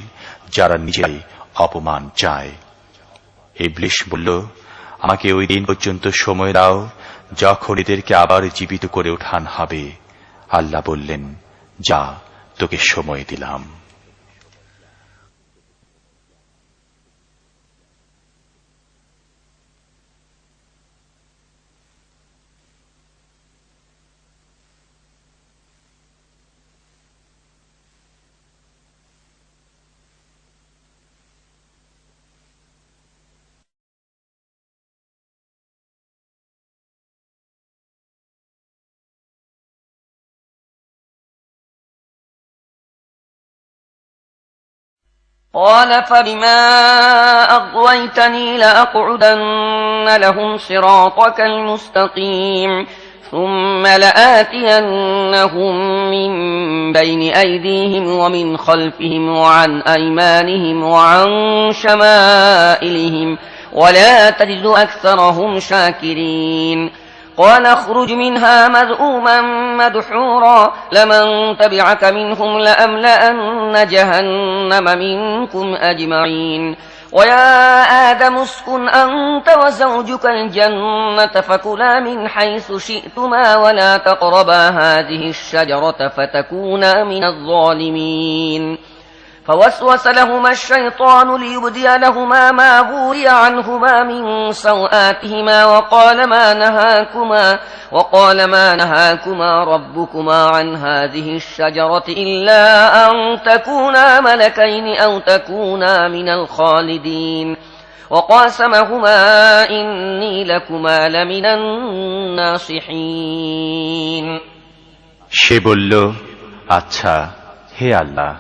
যারা নিজেরাই অপমান চায়। ইবলীস বলল, আমাকে ওই দিন পর্যন্ত সময় দাও যখন এদেরকে আবার জীবিত করে ওঠান হবে। আল্লাহ বললেন, যা, তোকে সময় দিলাম। قال فبما أغويتني لأقعدن لهم صراطك المستقيم ثم لآتينهم من بين أيديهم ومن خلفهم وعن أيمانهم وعن شمائلهم ولا تجد أكثرهم شاكرين قال اخرج منها مذءوما مدحورا لمن تبعك منهم لأملأن جهنم منكم أجمعين ويا آدم اسكن أنت وزوجك الجنة فكلا من حيث شئتما ولا تقربا هذه الشجرة فتكونا من الظالمين فوسوس لهما الشيطان ليبدي لهما ما وري عنهما من سوآتهما وقال ما نهاكما ربكما عن هذه الشجرة إلا أن تكونا ملكين أو تكونا من الخالدين وقاسمهما إني لكما لمن الناصحين সে বলল, আচ্ছা হে আল্লাহ,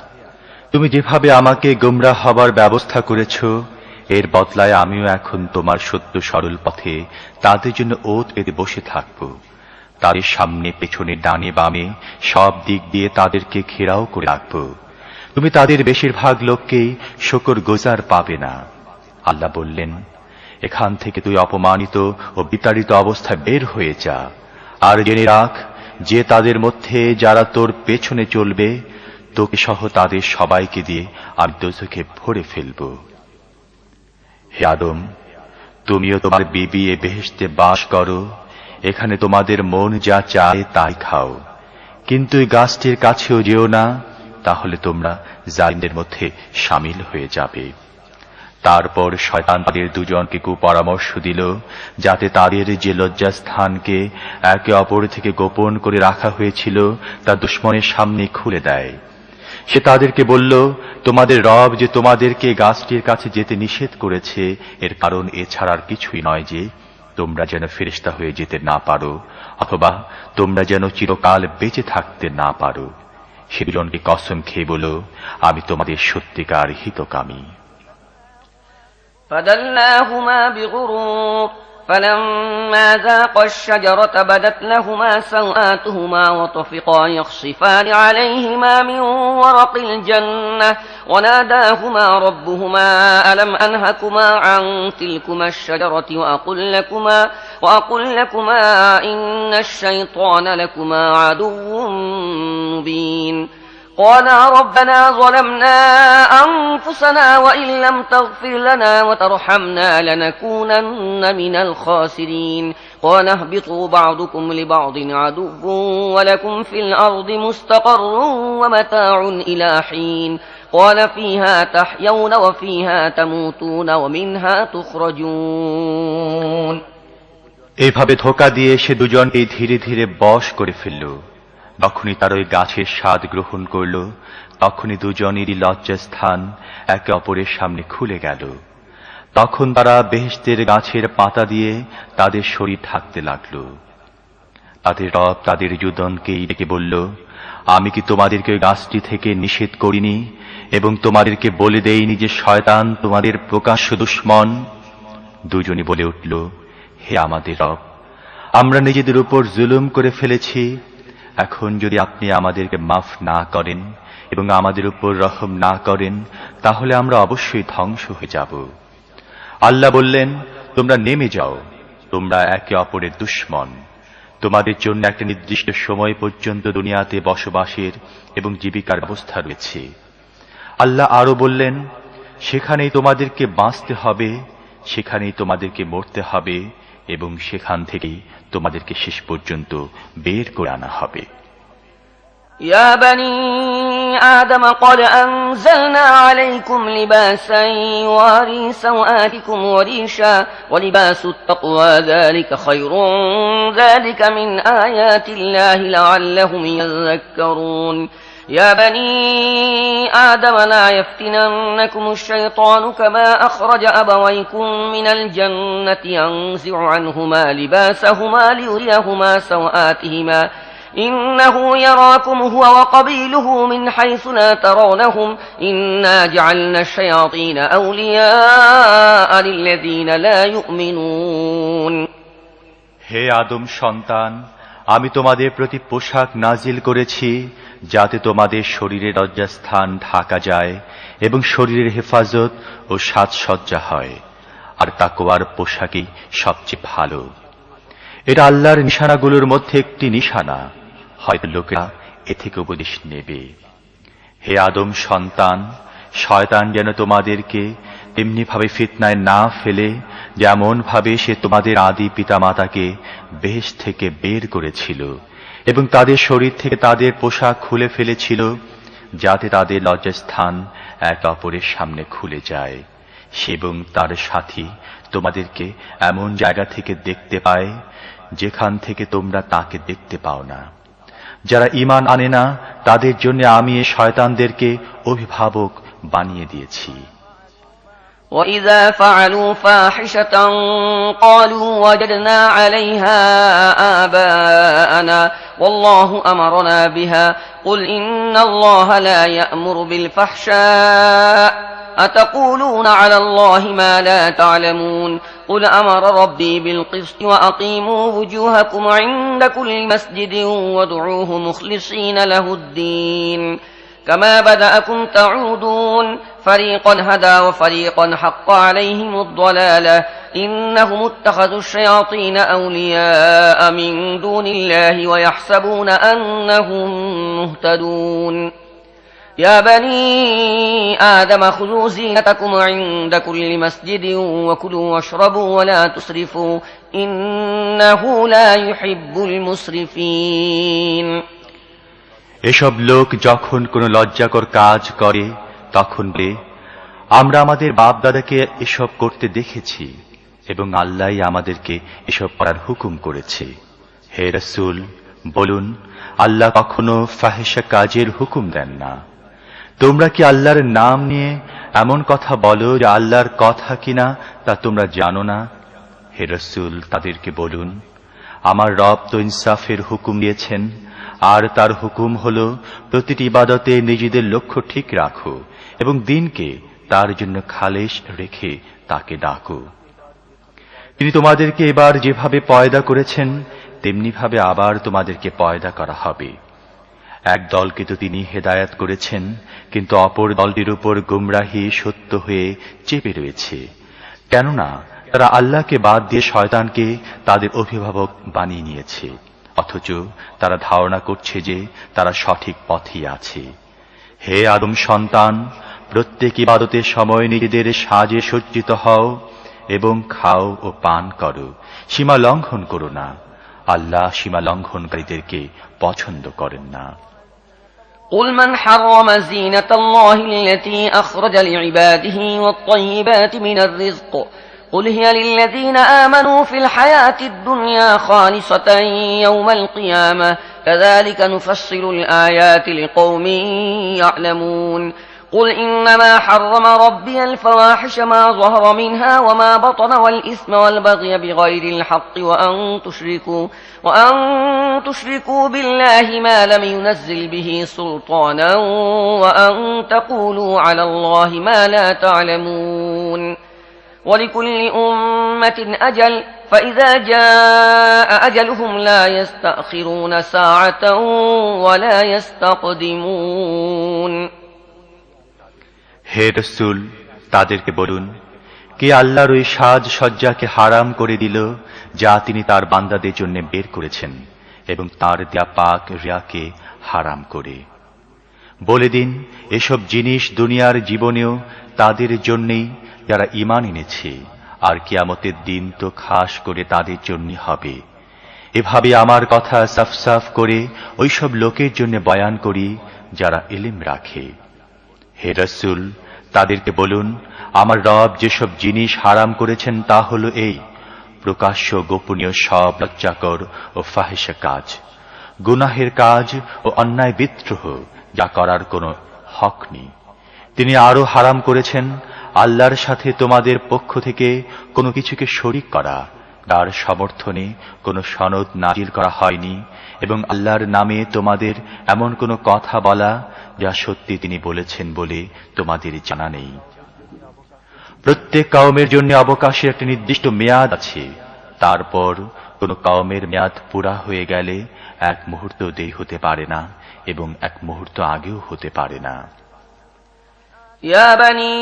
তুমি যেভাবে আমাকে গোমরাহ হবার ব্যবস্থা করেছ, এর বদলায় আমিও এখন তোমার সত্য সরল পথে তাদের জন্য ওত পেতে বসে থাকব। তাদের সামনে পেছনে ডানে বামে সব দিক দিয়ে তাদেরকে ঘেরাও করে রাখব। তুমি তাদের বেশিরভাগ লোককেই শকর গোজার পাবে না। আল্লাহ বললেন, এখান থেকে তুই অপমানিত ও বিতাড়িত অবস্থায় বের হয়ে যা, আর জেনে রাখ যে তাদের মধ্যে যারা তোর পেছনে চলবে তোকে সহ তাদের সবাইকে দিয়ে আমি দোজখে ভরে ফেলব। হে আদম, তুমিও তোমার বিবি এ বেহেশতে বাস করো, এখানে তোমাদের মন যা চায় তাই খাও, কিন্তু এই গাছটির কাছেও যেও না, তাহলে তোমরা জালিমদের মধ্যে শামিল হয়ে যাবে। তারপর শয়তান তাদের দুজনকে কুপরামর্শ দিল, যাতে তাদের যে লজ্জাস্থানকে একে অপর থেকে গোপন করে রাখা হয়েছিল তা দুশমনের সামনে খুলে দেয়। সে তাদেরকে বলল, তোমাদের রব যে তোমাদেরকে গাছটির কাছে যেতে নিষেধ করেছে, এর কারণ এছাড়া আর কিছুই নয় যে তোমরা যেন ফেরেশতা হয়ে যেতে না পারো, অথবা তোমরা যেন চিরকাল বেঁচে থাকতে না পারো। সে দুজনকে কসম খেয়ে বলল, আমি তোমাদের সত্যিকার হিতকামী। فدلاهما بغرور فلما ذاقا الشجرة بدت لهما سوآتهما وطفقا يخصفان عليهما من ورق الجنة وناداهما ربهما ألم أنهكما عن تلكما الشجرة وأقل لكما إن الشيطان لكما عدو مبين قالا ربنا ظلمنا أنفسنا وإن لم تغفر لنا وترحمنا لنكونن من الخاسرين قال اهبطوا بعضكم لبعض عدو ولكم في الأرض مستقر ومتاع إلى حين قال فيها تحيون وفيها تموتون ومنها تخرجون এভাবে ধোঁকা দিয়ে সে দুজনকে ধীরে ধীরে বশ করে ফেলল। যখনই তার ওই গাছের স্বাদ গ্রহণ করল, তখনই দুজনেরই লজ্জাস্থান একে অপরের সামনে খুলে গেল। তখন তারা বেহেশতের গাছের পাতা দিয়ে তাদের শরীর ঢাকতে লাগল। তাদের রব তাদের দুজনকেই ডেকে বলল, আমি কি তোমাদেরকে ওই গাছটি থেকে নিষেধ করিনি এবং তোমাদেরকে বলে দেইনি যে শয়তান তোমাদের প্রকাশ্য দুশমন? দুজনই বলে উঠল, হে আমাদের রব, আমরা নিজেদের উপর জুলুম করে ফেলেছি। এখন যদি আপনি আমাদেরকে মাফ না করেন এবং আমাদের উপর রহম না করেন, তাহলে আমরা অবশ্যই ধ্বংস হয়ে যাব। আল্লাহ বললেন, তোমরা নেমে যাও, তোমরা একে অপরের দুশমন। তোমাদের জন্য একটা নির্দিষ্ট সময় পর্যন্ত দুনিয়াতে বসবাসের এবং জীবিকার ব্যবস্থা রয়েছে। আল্লাহ আরো বললেন, সেখানেই তোমাদেরকে বাঁচতে হবে, সেখানেই তোমাদেরকে মরতে হবে এবং সেখান থেকেই তোমাদেরকে শেষ পর্যন্ত বের করে আনা হবে। يا بني آدم قد أنزلنا عليكم لباسا يواري سوآتكم وريشا ولباس التقوى ذلك خير ذلك من آيات الله لعلهم يذكرون يا بني آدم لا يفتننكم الشيطان كما أخرج أبويكم من الجنة ينزع عنهما لباسهما ليريهما سوآتهما إنه يراكم هو وقبيله من حيث لا ترونهم إنا جعلنا الشياطين أولياء للذين لا يؤمنون হে আদম সন্তান, আমি তোমাদের প্রতি পোশাক নাজিল করেছি যাতে তোমাদের শরীরের লজ্জাস্থান ঢাকা যায় এবং শরীরের হেফাজত ও সাজসজ্জা হয়, আর তাকওয়ার পোশাকই সবচেয়ে ভালো। এটা আল্লাহর নিশানাগুলোর মধ্যে একটি নিশানা, হয়তো লোকেরা এ থেকে উপদেশ নেবে। হে আদম সন্তান, শয়তান যেন তোমাদেরকে তেমনি ভাবে ফিতনায় না ফেলে যেমন ভাবে সে তোমাদের আদি পিতামাতাকে বেহেশত থেকে বের করেছিল এবং তাদের শরীর থেকে তাদের পোশাক খুলে ফেলেছিল, যাতে তাদের লজ্জাস্থান এক অপরের সামনে খুলে যায়, এবং তার সাথী তোমাদেরকে এমন জায়গা থেকে দেখতে পায় যেখান থেকে তোমরা তাকে দেখতে পাও না। যারা ঈমান আনে না তাদের জন্য আমি এই শয়তানদেরকে অভিভাবক বানিয়ে দিয়েছি। وَإِذَا فَعَلُوا فَاحِشَةً قَالُوا وَجَدْنَا عَلَيْهَا آبَاءَنَا وَاللَّهُ أَمَرَنَا بِهَا قُلْ إِنَّ اللَّهَ لَا يَأْمُرُ بِالْفَحْشَاءِ أَتَقُولُونَ عَلَى اللَّهِ مَا لَا تَعْلَمُونَ قُلْ أَمَرَ رَبِّي بِالْقِسْطِ وَأَقِيمُوا وُجُوهَكُمْ عِندَ كُلِّ مَسْجِدٍ وَادْعُوهُ مُخْلِصِينَ لَهُ الدِّينَ كما بدأكم تعودون فريقا هدى وفريقا حق عليهم الضلالة إنهم اتخذوا الشياطين أولياء من دون الله ويحسبون أنهم مهتدون يا بني آدم خذوا زينتكم عند كل مسجد وكلوا واشربوا ولا تسرفوا إنه لا يحب المسرفين। এসব লোক যখন কোনো লজ্জাকর কাজ করে তখন বলে, আমরা আমাদের বাপ দাদাকে এসব করতে দেখেছি এবং আল্লাহই আমাদেরকে এসব করার হুকুম করেছে। হে রাসূল, বলুন, আল্লাহ কখনো ফাহিশা কাজের হুকুম দেন না। তোমরা কি আল্লাহর নাম নিয়ে এমন কথা বলো যে আল্লাহর কথা কিনা তা তোমরা জানো না? হে রাসূল, তাদেরকে বলুন, আমার রব তো ইনসাফের হুকুম দিয়েছেন, আর তার হুকুম হল প্রতিটি ইবাদতে নিজেদের লক্ষ্য ঠিক রাখো এবং দিনকে তার জন্য খালেস রেখে তাকে ডাকো। তিনি তোমাদেরকে এবার যেভাবে পয়দা করেছেন তেমনি ভাবে আবার তোমাদেরকে পয়দা করা হবে। এক দলকে তো তিনি হেদায়েত করেছেন, কিন্তু অপর দলটির উপর গুমরাহি সত্য হয়ে চেপে রয়েছে, কেননা তারা আল্লাহকে বাদ দিয়ে শয়তানকে তাদের অভিভাবক বানিয়ে নিয়েছে, অথচ তারা ধারণা করছে যে তারা সঠিক পথেই আছে। হে আদম সন্তান, প্রত্যেক ইবাদতের সময় নিজেদের সাজে সজ্জিত হও এবং খাও ও পান করো, সীমা লঙ্ঘন করো না। আল্লাহ সীমা লঙ্ঘনকারীদেরকে পছন্দ করেন না। قل من حرم زينة الله التي أخرج لعباده والطيبات من الرزق قل هي للذين آمنوا في الحياة الدنيا خالصة يوم القيامة كذلك نفصل الآيات لقوم يعلمون قل إنما حرم ربي الفواحش ما ظهر منها وما بطن والإثم والبغي بغير الحق وأن تشركوا بالله ما لم ينزل به سلطانا وأن تقولوا على الله ما لا تعلمون ولكل أمة أجل فإذا جاء أجلهم لا يستأخرون ساعة ولا يستقدمون। হে রাসূল, তাদেরকে বলুন, কে আল্লাহর ওই সাজসজ্জাকে হারাম করে দিল যা তিনি তার বান্দাদের জন্য বের করেছেন এবং তার দেয়া পাক রিয়াকে হারাম করে? বলে দিন, এসব জিনিস দুনিয়ার জীবনেও তাদের জন্যই যারা ঈমান এনেছে, আর কিয়ামতের দিন তো খাস করে তাদের জন্য হবে। এভাবে আমার কথা সাফ সাফ করে ওইসব লোকের জন্য বয়ান করি যারা ইলম রাখে। হে রাসূল, তাদেরকে বলুন, আমার রব যেসব জিনিস হারাম করেছেন তা হলো এই: প্রকাশ্য গোপনীয় সব লজ্জাকর ও ফাহিশা কাজ, গুনাহের কাজ ও অন্যায় বিদ্রোহ যা করার কোনো হক নেই। তিনি আরো হারাম করেছেন আল্লাহর সাথে তোমাদের পক্ষ থেকে কোনো কিছুকে শরীক করা, তার সমর্থনে কোনো সনদ নাজিল করা হয়নি, এবং আল্লাহর নামে তোমাদের এমন কোনো কথা বলা যা সত্যি তিনি বলেছেন বলে তোমাদের জানা নেই। প্রত্যেক কওমের জন্য অবকাশের একটি নির্দিষ্ট মেয়াদ আছে, তারপর কোন কওমের মেয়াদ পুরা হয়ে গেলে এক মুহূর্ত দেরি হতে পারে না এবং এক মুহূর্ত আগেও হতে পারে না। يا بني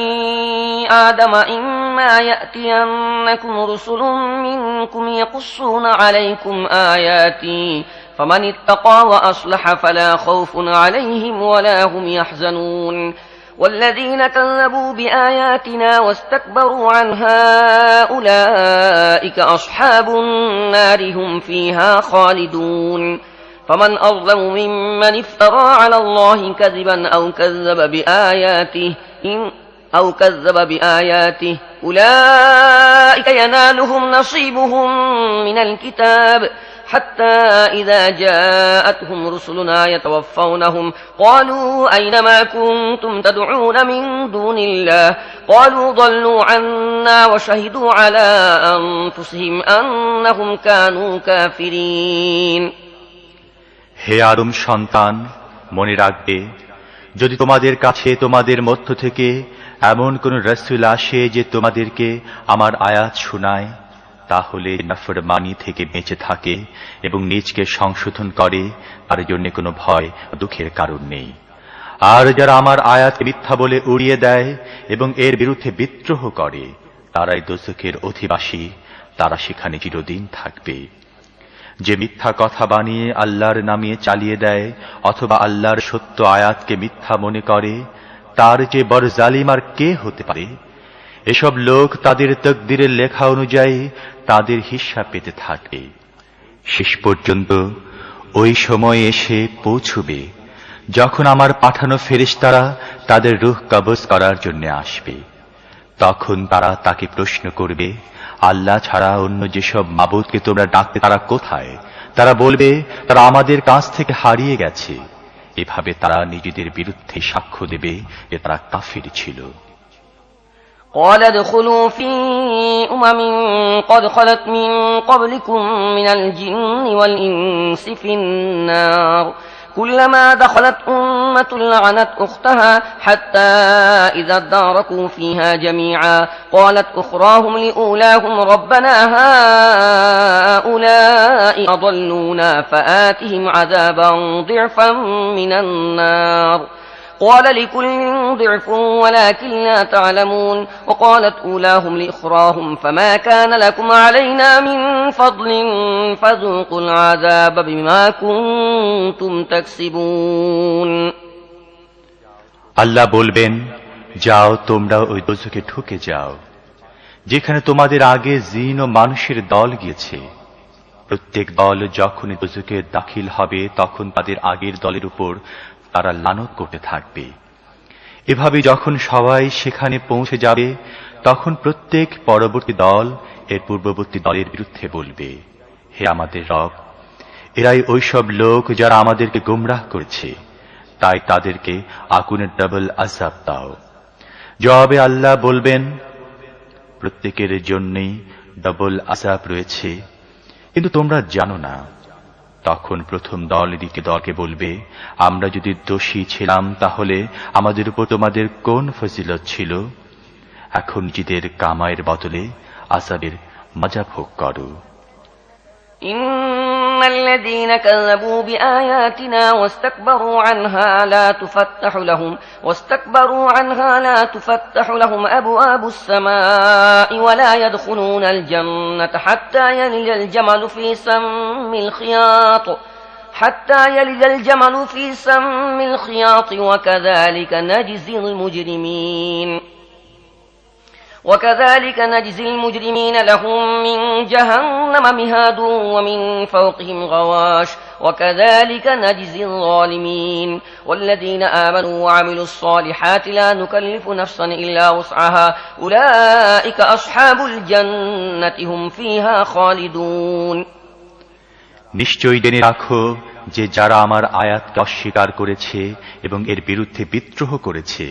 آدم إما يأتينكم رسل منكم يقصون عليكم آياتي فمن اتقى وأصلح فلا خوف عليهم ولا هم يحزنون والذين كذبوا بآياتنا واستكبروا عنها أولئك أصحاب النار هم فيها خالدون فمن أظلم ممن افترى على الله كذبا أو كذب بآياته أولئك ينالهم نصيبهم من الكتاب حتى إذا جاءتهم رسلنا يتوفونهم قالوا أين ما كنتم تدعون من دون الله قالوا ضلوا عنا وشهدوا على أنفسهم أنهم كانوا كافرين। হে আদম সন্তান, মনে রাখবে, যদি তোমাদের কাছে তোমাদের মধ্য থেকে এমন কোন রাসূল আসে যে তোমাদেরকে আমার আয়াত শোনায়, তাহলে নাফরমানি থেকে বেঁচে থাকে এবং নিজকে সংশোধন করে, তার জন্য কোনো ভয় দুঃখের কারণ নেই। আর যারা আমার আয়াত মিথ্যা বলে উড়িয়ে দেয় এবং এর বিরুদ্ধে বিদ্রোহ করে, তারাই দোজখের অধিবাসী, তারা সেখানে চিরদিন থাকবে। যে মিথ্যা কথা বানিয়ে আল্লাহর নামে চালিয়ে দেয় অথবা আল্লাহর সত্য আয়াতকে মিথ্যা মনে করে, তার যে বড় জালিম আর কে হতে পারে? এসব লোক তাদের তকদিরের লেখা অনুযায়ী তাদের হিসাব পেতে থাকে। শেষ পর্যন্ত ওই সময় এসে পৌঁছবে যখন আমার পাঠানো ফেরেশতারা তাদের রূহ কবজ করার জন্য আসবে। তখন তারা তাকে প্রশ্ন করবে, আল্লাহ ছাড়া অন্য যেসব মাবুদকে তোমরা ডাকতে তারা কোথায়? তারা বলবে, তারা আমাদের কাছ থেকে হারিয়ে গেছে। এভাবে তারা নিজেদের বিরুদ্ধে সাক্ষ্য দেবে যে তারা কাফির ছিল। قال ادخلوا في أمم قد خلت من قبلكم من الجن والإنس في النار كلما دخلت أمة لعنت أختها حتى إذا اداركوا فيها جميعا قالت أخراهم لأولاهم ربنا هؤلاء أضلونا فآتهم عذابا ضعفا من النار قال لكل ضعف ولكن لا تعلمون وقالت أولاهم لإخراهم فما كان لكم علينا من فضل فذوقوا العذاب بما كنتم تكسبون। আল্লাহ বলবেন, যাও তোমরা ওই দোজখে ঢুকে যাও যেখানে তোমাদের আগে জিন ও মানুষের দল গিয়েছে। প্রত্যেক দল যখনই দোজখে দাখিল হবে তখন তাদের আগের দলের উপর তারা লানত করতে থাকবে। এভাবে যখন সবাই সেখানে পৌঁছে যাবে তখন প্রত্যেক পরবর্তী দল এর পূর্ববর্তী দলের বিরুদ্ধে বলবে, হে আমাদের রব, এরাই ওইসব লোক যারা আমাদেরকে গোমরাহ করেছে, তাই তাদেরকে আগুনের ডাবল আযাব দাও। জবাবে আল্লাহ বলবেন, প্রত্যেকের জন্যই ডাবল আযাব রয়েছে, কিন্তু তোমরা জানো না। তখন প্রথম দল দ্বিতীয় দলকে বলবে, আমরা যদি দোষী ছিলাম তাহলে আমাদের উপর তোমাদের কোন ফজিলত ছিল? এখন নিজেদের কামাইয়ের বদলে আযাবের মজা ভোগ করো। الذين كذبوا بآياتنا واستكبروا عنها لا تفتح لهم أبواب السماء ولا يدخلون الجنة حتى يلج الجمل في سم الخياط وكذلك نجزي المجرمين لهم من جهنم مهاد ومن فوقهم غواش وكذلك نجزي الظالمين والذين آمنوا وعملوا الصالحات لا نكلف نفسا إلا وسعها أولئك أصحاب الجنة هم فيها خالدون। নিশ্চয়ই জেনে রাখো যে যারা আমার আয়াতকে অস্বীকার করেছে এবং এর বিরুদ্ধে বিদ্রোহ করেছে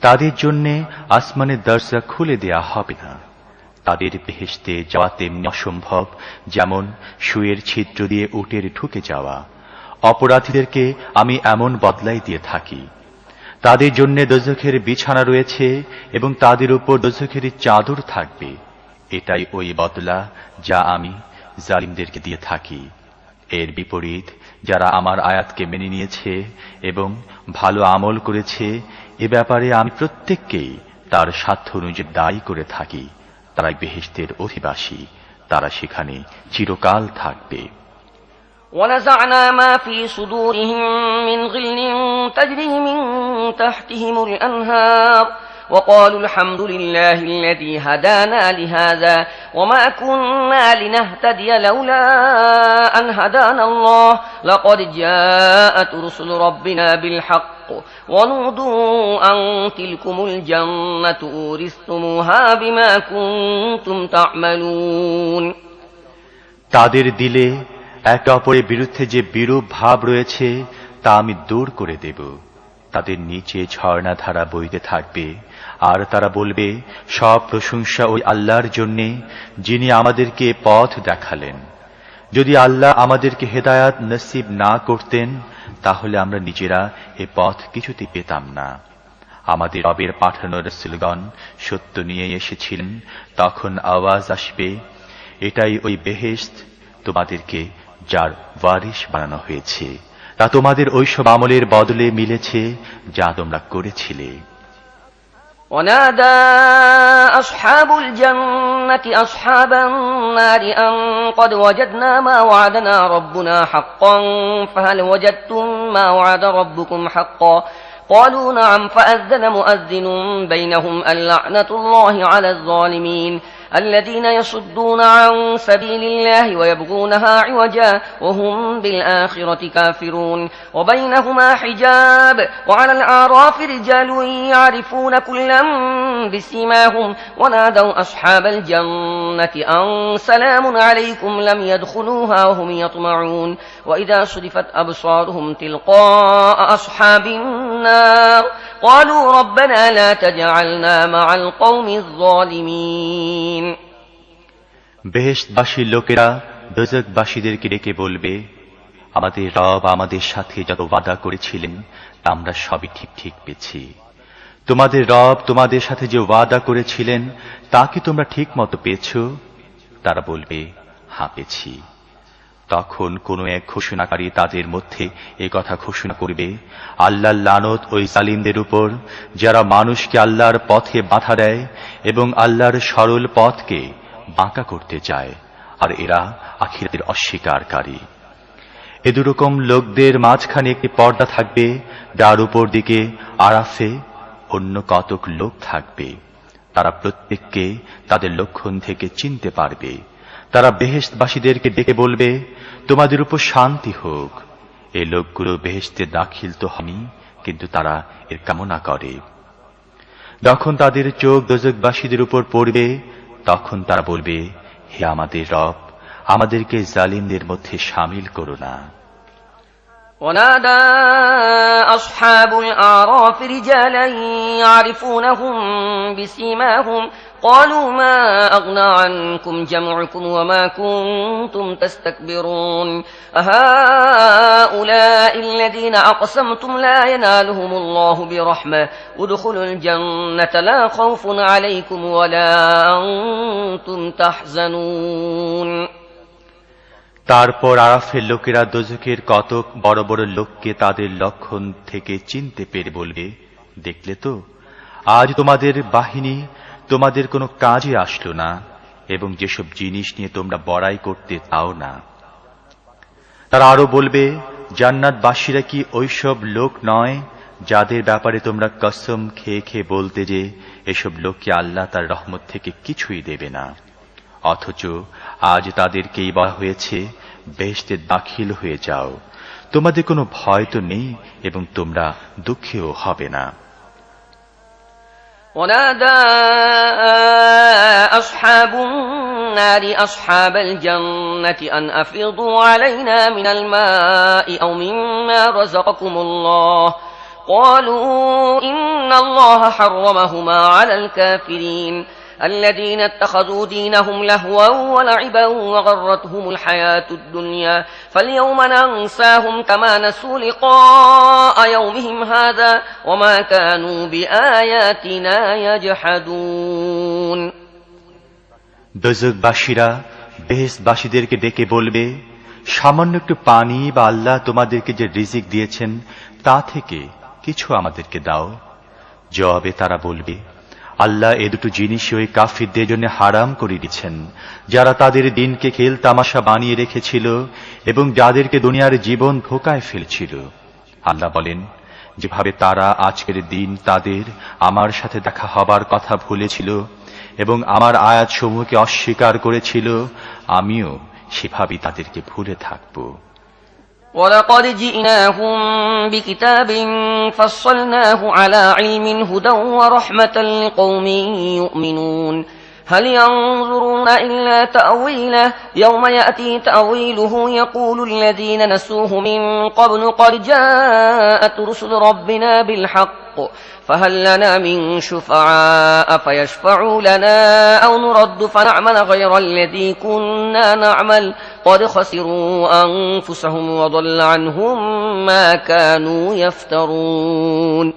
তাদের জন্য আসমানের দরজা খুলে দেয়া হবে না। তাদের বেহেশতে যাওয়া তেমনি অসম্ভব যেমন সুয়ের ছিদ্র দিয়ে উটের ঢুকে যাওয়া। অপরাধীদেরকে আমি এমন বদলাই দিয়ে থাকি। তাদের জন্য দোজখের বিছানা রয়েছে এবং তাদের উপর দোজখের চাদর থাকবে। এটাই ওই বদলা যা আমি জালিমদেরকে দিয়ে থাকি। এর বিপরীত যারা আমার আয়াতকে মেনে নিয়েছে এবং ভালো আমল করেছে, এ ব্যাপারে আমি প্রত্যেককেই তার সাধ্য অনুযায়ী দায়ী করে থাকি। তারাই বেহেশতের অধিবাসী, তারা সেখানে চিরকাল থাকবে। ونزعنا ما في صدورهم من غل تجري من تحتهم الأنهار وقالوا الحمد لله الذي هدانا لهذا وما كنا لنهتدي لولا أن هدانا الله لقد جاءت رسل ربنا بالحق ونودوا أن تلكم الجنة أورثتموها بما كنتم تعملون। তাদের দিলে একে অপরের বিরুদ্ধে যে বিরূপ ভাব রয়েছে তা আমি দূর করে দেব। তাদের নিচে ঝর্ণাধারা বইতে থাকবে, আর তারা বলবে, সব প্রশংসা ওই আল্লাহর জন্যে যিনি আমাদেরকে পথ দেখালেন। যদি আল্লাহ আমাদেরকে হেদায়াত নসিব না করতেন তাহলে আমরা নিজেরা এ পথ কিছুতে পেতাম না। আমাদের রবের পাঠানো রাসূলগণ সত্য নিয়ে এসেছিলেন। তখন আওয়াজ আসবে, এটাই ওই বেহেশত তোমাদেরকে যার ওয়ারিশ বানানো হয়েছে, তা তোমাদের ওইসব আমলের বদলে মিলেছে যা তোমরা করেছিলে। ونادى أصحاب الجنة أصحاب النار أن قد وجدنا ما وعدنا ربنا حقا فهل وجدتم ما وعد ربكم حقا قالوا نعم فأذن مؤذن بينهم اللعنة الله على الظالمين الذين يصدون عن سبيل الله ويبغونها عوجا وهم بالآخرة كافرون وبينهما حجاب وعلى الأعراف رجال يعرفون كلا بسيماهم ونادوا أصحاب الجنة أن سلام عليكم لم يدخلوها وهم يطمعون وإذا صرفت أبصارهم تلقاء أصحاب النار قالوا ربنا لا تجعلنا مع القوم الظالمين। বেহেশতবাসী লোকেরা দোজখবাসীদেরকে ডেকে বলবে, আমাদের রব আমাদের সাথে যত ওয়াদা করেছিলেন তা আমরা সবই ঠিক ঠিক পেয়েছি। তোমাদের রব তোমাদের সাথে যে ওয়াদা করেছিলেন তা কি তোমরা ঠিক মতো পেয়েছ? তারা বলবে, হ্যাঁ পেয়েছি। তখন কোন এক ঘোষণাকারী তাদের মধ্যে এ কথা ঘোষণা করবে, আল্লাহর লানত ওই জালিমদের উপর যারা মানুষকে আল্লাহর পথে বাধা দেয় এবং আল্লাহর সরল পথকে বাঁকা করতে চায়, আর এরা আখিরাতের অস্বীকারী। এ দুরকম লোকদের মাঝখানে একটি পর্দা থাকবে, যার উপর দিকে আরাফে অন্য কতক লোক থাকবে। তারা প্রত্যেককে তাদের লক্ষণ থেকে চিনতে পারবে। তারা বেহেশতবাসীদেরকে ডেকে বলবে, তোমাদের উপর শান্তি হোক। এই লোকগুলো বেহেশতে দাখিল তো হয়নি, কিন্তু তারা এর কামনা করে। যখন তাদের চোখ দোজখবাসীদের উপর পড়বে তখন তারা বলবে, হে আমাদের রব, আমাদেরকে জালিমদের মধ্যে শামিল করো না। ونادى أصحاب الأعراف رجالا يعرفونهم بسيماهم قالوا ما أغنى عنكم جمعكم وما كنتم تستكبرون أهؤلاء الذين أقسمتم لا ينالهم الله برحمة ادخلوا الجنة لا خوف عليكم ولا أنتم تحزنون। তারপর আরাফের লোকেরা দোজখের কতক বড় বড় লোককে তাদের লক্ষণ থেকে চিনতে পেরে বলবে, দেখলে তো, আজ তোমাদের বাহিনী তোমাদের কোনো কাজে আসলো না এবং যেসব জিনিস নিয়ে তোমরা বড়াই করতে চাও না। তারা আরো বলবে, জান্নাতবাসীরা কি ওইসব লোক নয় যাদের ব্যাপারে তোমরা কসম খেয়ে খেয়ে বলতে যে এসব লোককে আল্লাহ তার রহমত থেকে কিছুই দেবে না, অথচ আজ তাদেরকেই বলা হয়েছে বেহেশতে দাখিল হয়ে যাও। তোমাদের কোনো ভয় তো নেই এবং তোমরা দুঃখীও হবে না। ونادى أصحاب النار أصحاب الجنة أن أفيضوا علينا من الماء أو مما رزقكم الله قالوا إن الله حرمهما على الكافرين الذين اتخذوا دينهم لهوا ولعبا وغرتهم الحياة الدنيا فاليوم ننساهم كما نسوا لقاء يومهم هذا وما كانوا بآياتنا يجحدون। দোজখবাসীরা বেহেশতবাসীদেরকে ডেকে বলবে, সামান্য একটু পানি বা আল্লাহ তোমাদেরকে যে রিজিক দিয়েছেন তা থেকে কিছু আমাদেরকে দাও। জবাবে তারা বলবে, আল্লাহ এ দুটো জিনিসই ওই কাফিরদের জন্য হারাম করে দিয়েছেন, যারা তাদের দিনকে খেল তামাশা বানিয়ে রেখেছিল এবং যাদেরকে দুনিয়ার জীবন ধোঁকায় ফেলছিল। আল্লাহ বলেন, যেভাবে তারা আজকের দিন তাদের আমার সাথে দেখা হবার কথা ভুলেছিল এবং আমার আয়াতসমূহকে অস্বীকার করেছিল, আমিও সেভাবেই তাদেরকে ভুলে থাকব। وَلَقَدْ جِئْنَاهُمْ بِكِتَابٍ فَصَّلْنَاهُ عَلَى عِلْمٍ هُدًى وَرَحْمَةً لِقَوْمٍ يُؤْمِنُونَ هل ينظرون إلا تأويله يوم يأتي تأويله يقول الذين نسوه من قبل قد جاءت رسل ربنا بالحق فهل لنا من شفعاء فيشفعوا لنا أو نرد فنعمل غير الذي كنا نعمل قد خسروا أنفسهم وضل عنهم ما كانوا يفترون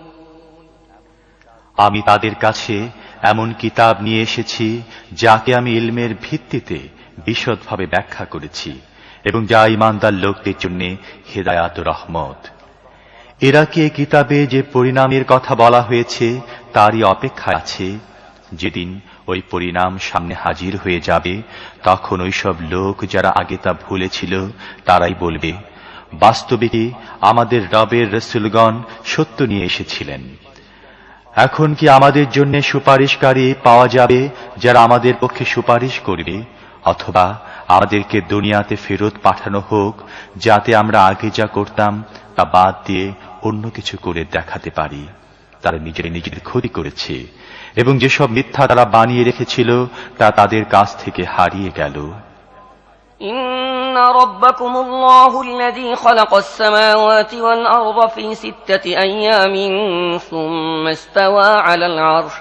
আমি তাদের কাছে এমন কিতাব নিয়ে এসেছি যাকে আমি ইলমের ভিত্তিতে বিশদভাবে ব্যাখ্যা করেছি এবং যা ঈমানদার লোকদের জন্য হিদায়াত ও রহমত। এরা কি এই কিতাবে যে পরিণামের কথা বলা হয়েছে তারই অপেক্ষায় আছে? যেদিন ওই পরিণাম সামনে হাজির হয়ে যাবে তখন ওইসব লোক যারা আগে তা ভুলেছিল তারাই বলবে, বাস্তবে কি আমাদের রবের রাসূলগণ সত্য নিয়ে এসেছিলেন। এখন কি আমাদের জন্য সুপারিশকারী পাওয়া যাবে যারা আমাদের পক্ষে সুপারিশ করবে, অথবা আমাদেরকে দুনিয়াতে ফেরত পাঠানো হোক যাতে আমরা আগে যা করতাম তা বাদ দিয়ে অন্য কিছু করে দেখাতে পারি। তারা নিজেদের ক্ষতি করেছে এবং যেসব মিথ্যা তারা বানিয়ে রেখেছিল তা তাদের কাছ থেকে হারিয়ে গেল। إن ربكم الله الذي خلق السماوات والأرض في 6 أيام ثم استوى على العرش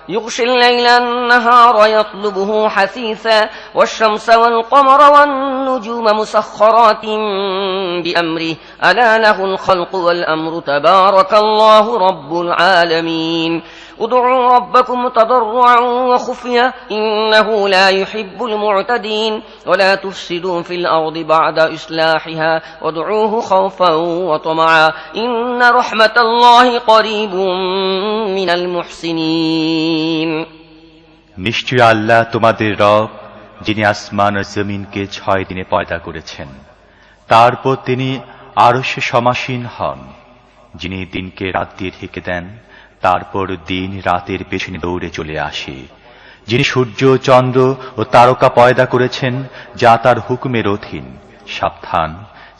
يغشي الليل النهار يطلبه حثيثا والشمس والقمر والنجوم مسخرات بأمره ألا له الخلق والأمر تبارك الله رب العالمين ادعوا ربكم تضرعا وخفيا إنه لا يحب المعتدين ولا تفسدوا في الأرض بعد إصلاحها وادعوه خوفا وطمعا إن رحمة الله قريب من المحسنين নিশ্চয় আল্লাহ তোমাদের রব, যিনি আসমান ও জমিনকে 6 দিনে পয়দা করেছেন। তারপর তিনি আরশে সমাসীন হন, যিনি দিনকে রাত দিয়ে ঢেকে দেন, তারপর দিন রাতের পেছনে দৌড়ে চলে আসে, যিনি সূর্য চন্দ্র ও তারকা পয়দা করেছেন যা তার হুকুমের অধীন। সাবধান,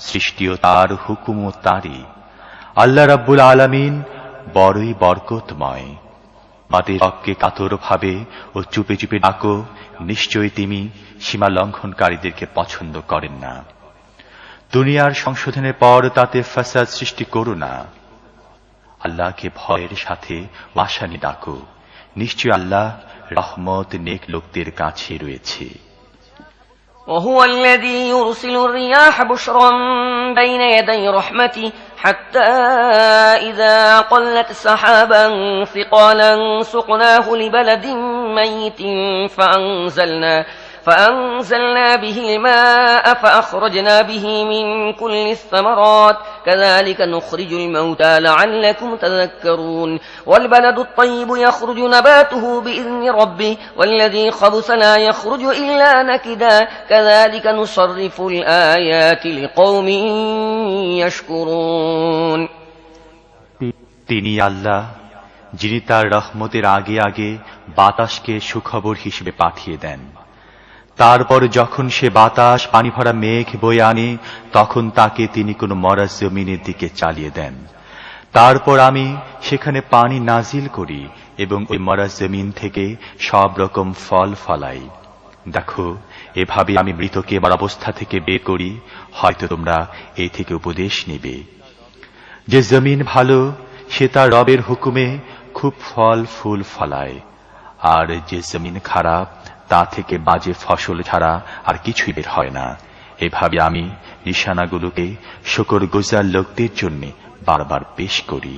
সৃষ্টিও তার হুকুমও তারই। আল্লাহ রাব্বুল আলামিন বড়ই বরকতময়। আমাদের হককে কাতরভাবে ও চুপে চুপে ডাকো, নিশ্চয়ই তিনি সীমা লঙ্ঘনকারীদেরকে পছন্দ করেন না। দুনিয়ার সংশোধনের পর তাতে ফাসাদ সৃষ্টি করো না। আল্লাহকে ভয়ের সাথে আশা নিয়ে ডাকো, নিশ্চয় আল্লাহ রহমত নেক লোকদের কাছে রয়েছে। وهو الذي يرسل الرياح بشرا بين يدي رحمته حتى إذا قلت سحابا ثقالا سقناه لبلد ميت فأنزلنا به الماء فأخرجنا به من كل الثمرات كذلك نخرج الموتى لعلكم تذكرون والبلد الطيب يخرج نباته بإذن ربه والذي خبث لا يخرج إلا نكدا كذلك نصرف الآيات لقوم يشكرون তিনি আল্লাহ, যিনি তার রহমতের আগে আগে বাতাসকে সুখবর হিসেবে পাঠিয়ে দেন। তারপর যখন সে বাতাস পানি ভরা মেঘ বয়ে আনে তখন তাকে তিনি কোনো মরা জমিনের দিকে চালিয়ে দেন। তারপর আমি সেখানে পানি নাজিল করি এবং ওই মরা জমিন থেকে সব রকম ফল ফলাই। দেখো, এভাবে আমি মৃতকে মরা অবস্থা থেকে বের করি, হয়তো তোমরা এই থেকে উপদেশ নেবে। যে জমিন ভালো সে তার রবের হুকুমে খুব ফল ফুল ফলায়, আর যে জমিন খারাপ তা থেকে বাজে ফসল ছাড়া আর কিছুই বের হয় না। এভাবে আমি নিশানাগুলোকে শুকরগুজার লোকদের জন্য বারবার পেশ করি।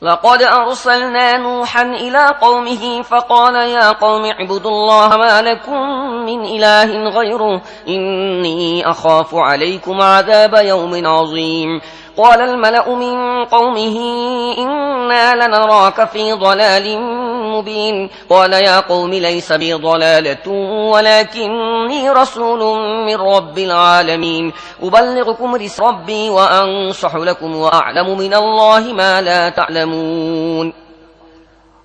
لقد أرسلنا نوحا إلى قومه فقال يا قوم اعبدوا الله ما لكم من إله غيره إني أخاف عليكم عذاب يوم عظيم قال الملأ من قومه إنا لنراك في ضلال مبين قال يا قوم ليس بي ضلالة ولكني رسول من رب العالمين أبلغكم رسالة ربي وأنصح لكم وأعلم من الله ما لا تعلمون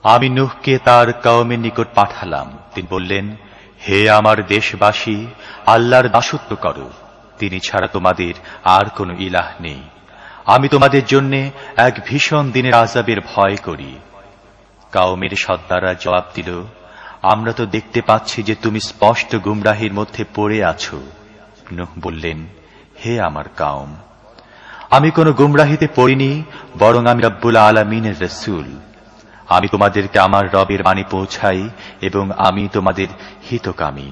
আমি নূহকে তার কওমের নিকট পাঠালাম। তিনি বললেন, হে আমার দেশবাসী, আল্লাহর দাসত্ব করো, তিনি ছাড়া তোমাদের আর কোনো ইলাহ নেই। আমি তোমাদের জন্য এক ভীষণ দিনের আযাবের ভয় করি। কওমের সর্দাররা জবাব দিল, আমরা তো দেখতে পাচ্ছি যে তুমি স্পষ্ট গুমরাহির মধ্যে পড়ে আছো। নূহ বললেন, হে আমার কওম, আমি কোনো গুমরাহিতে পড়িনি, বরং আমি রব্বুল আলামিনের রাসূল। আমি তোমাদেরকে আমার রবের বাণী পৌঁছাই এবং আমি তোমাদের হিতকামী।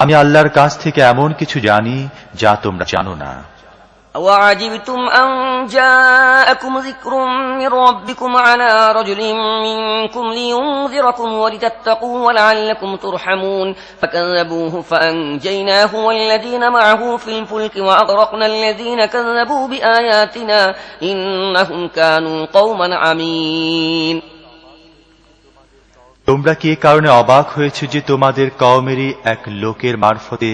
আমি আল্লাহর কাছ থেকে এমন কিছু জানি যা তোমরা জানো না। وعجبتم أن جاءكم ذكر من ربكم على رجل منكم لينذركم ولتتقوا ولعلكم ترحمون فكذبوه فأنجيناه والذين معه في الفلك وأغرقنا الذين كذبوا بآياتنا إنهم كانوا قوما عمين তোমরা কি এ কারণে অবাক হয়েছে যে তোমাদের কওমেরই এক লোকের মারফতে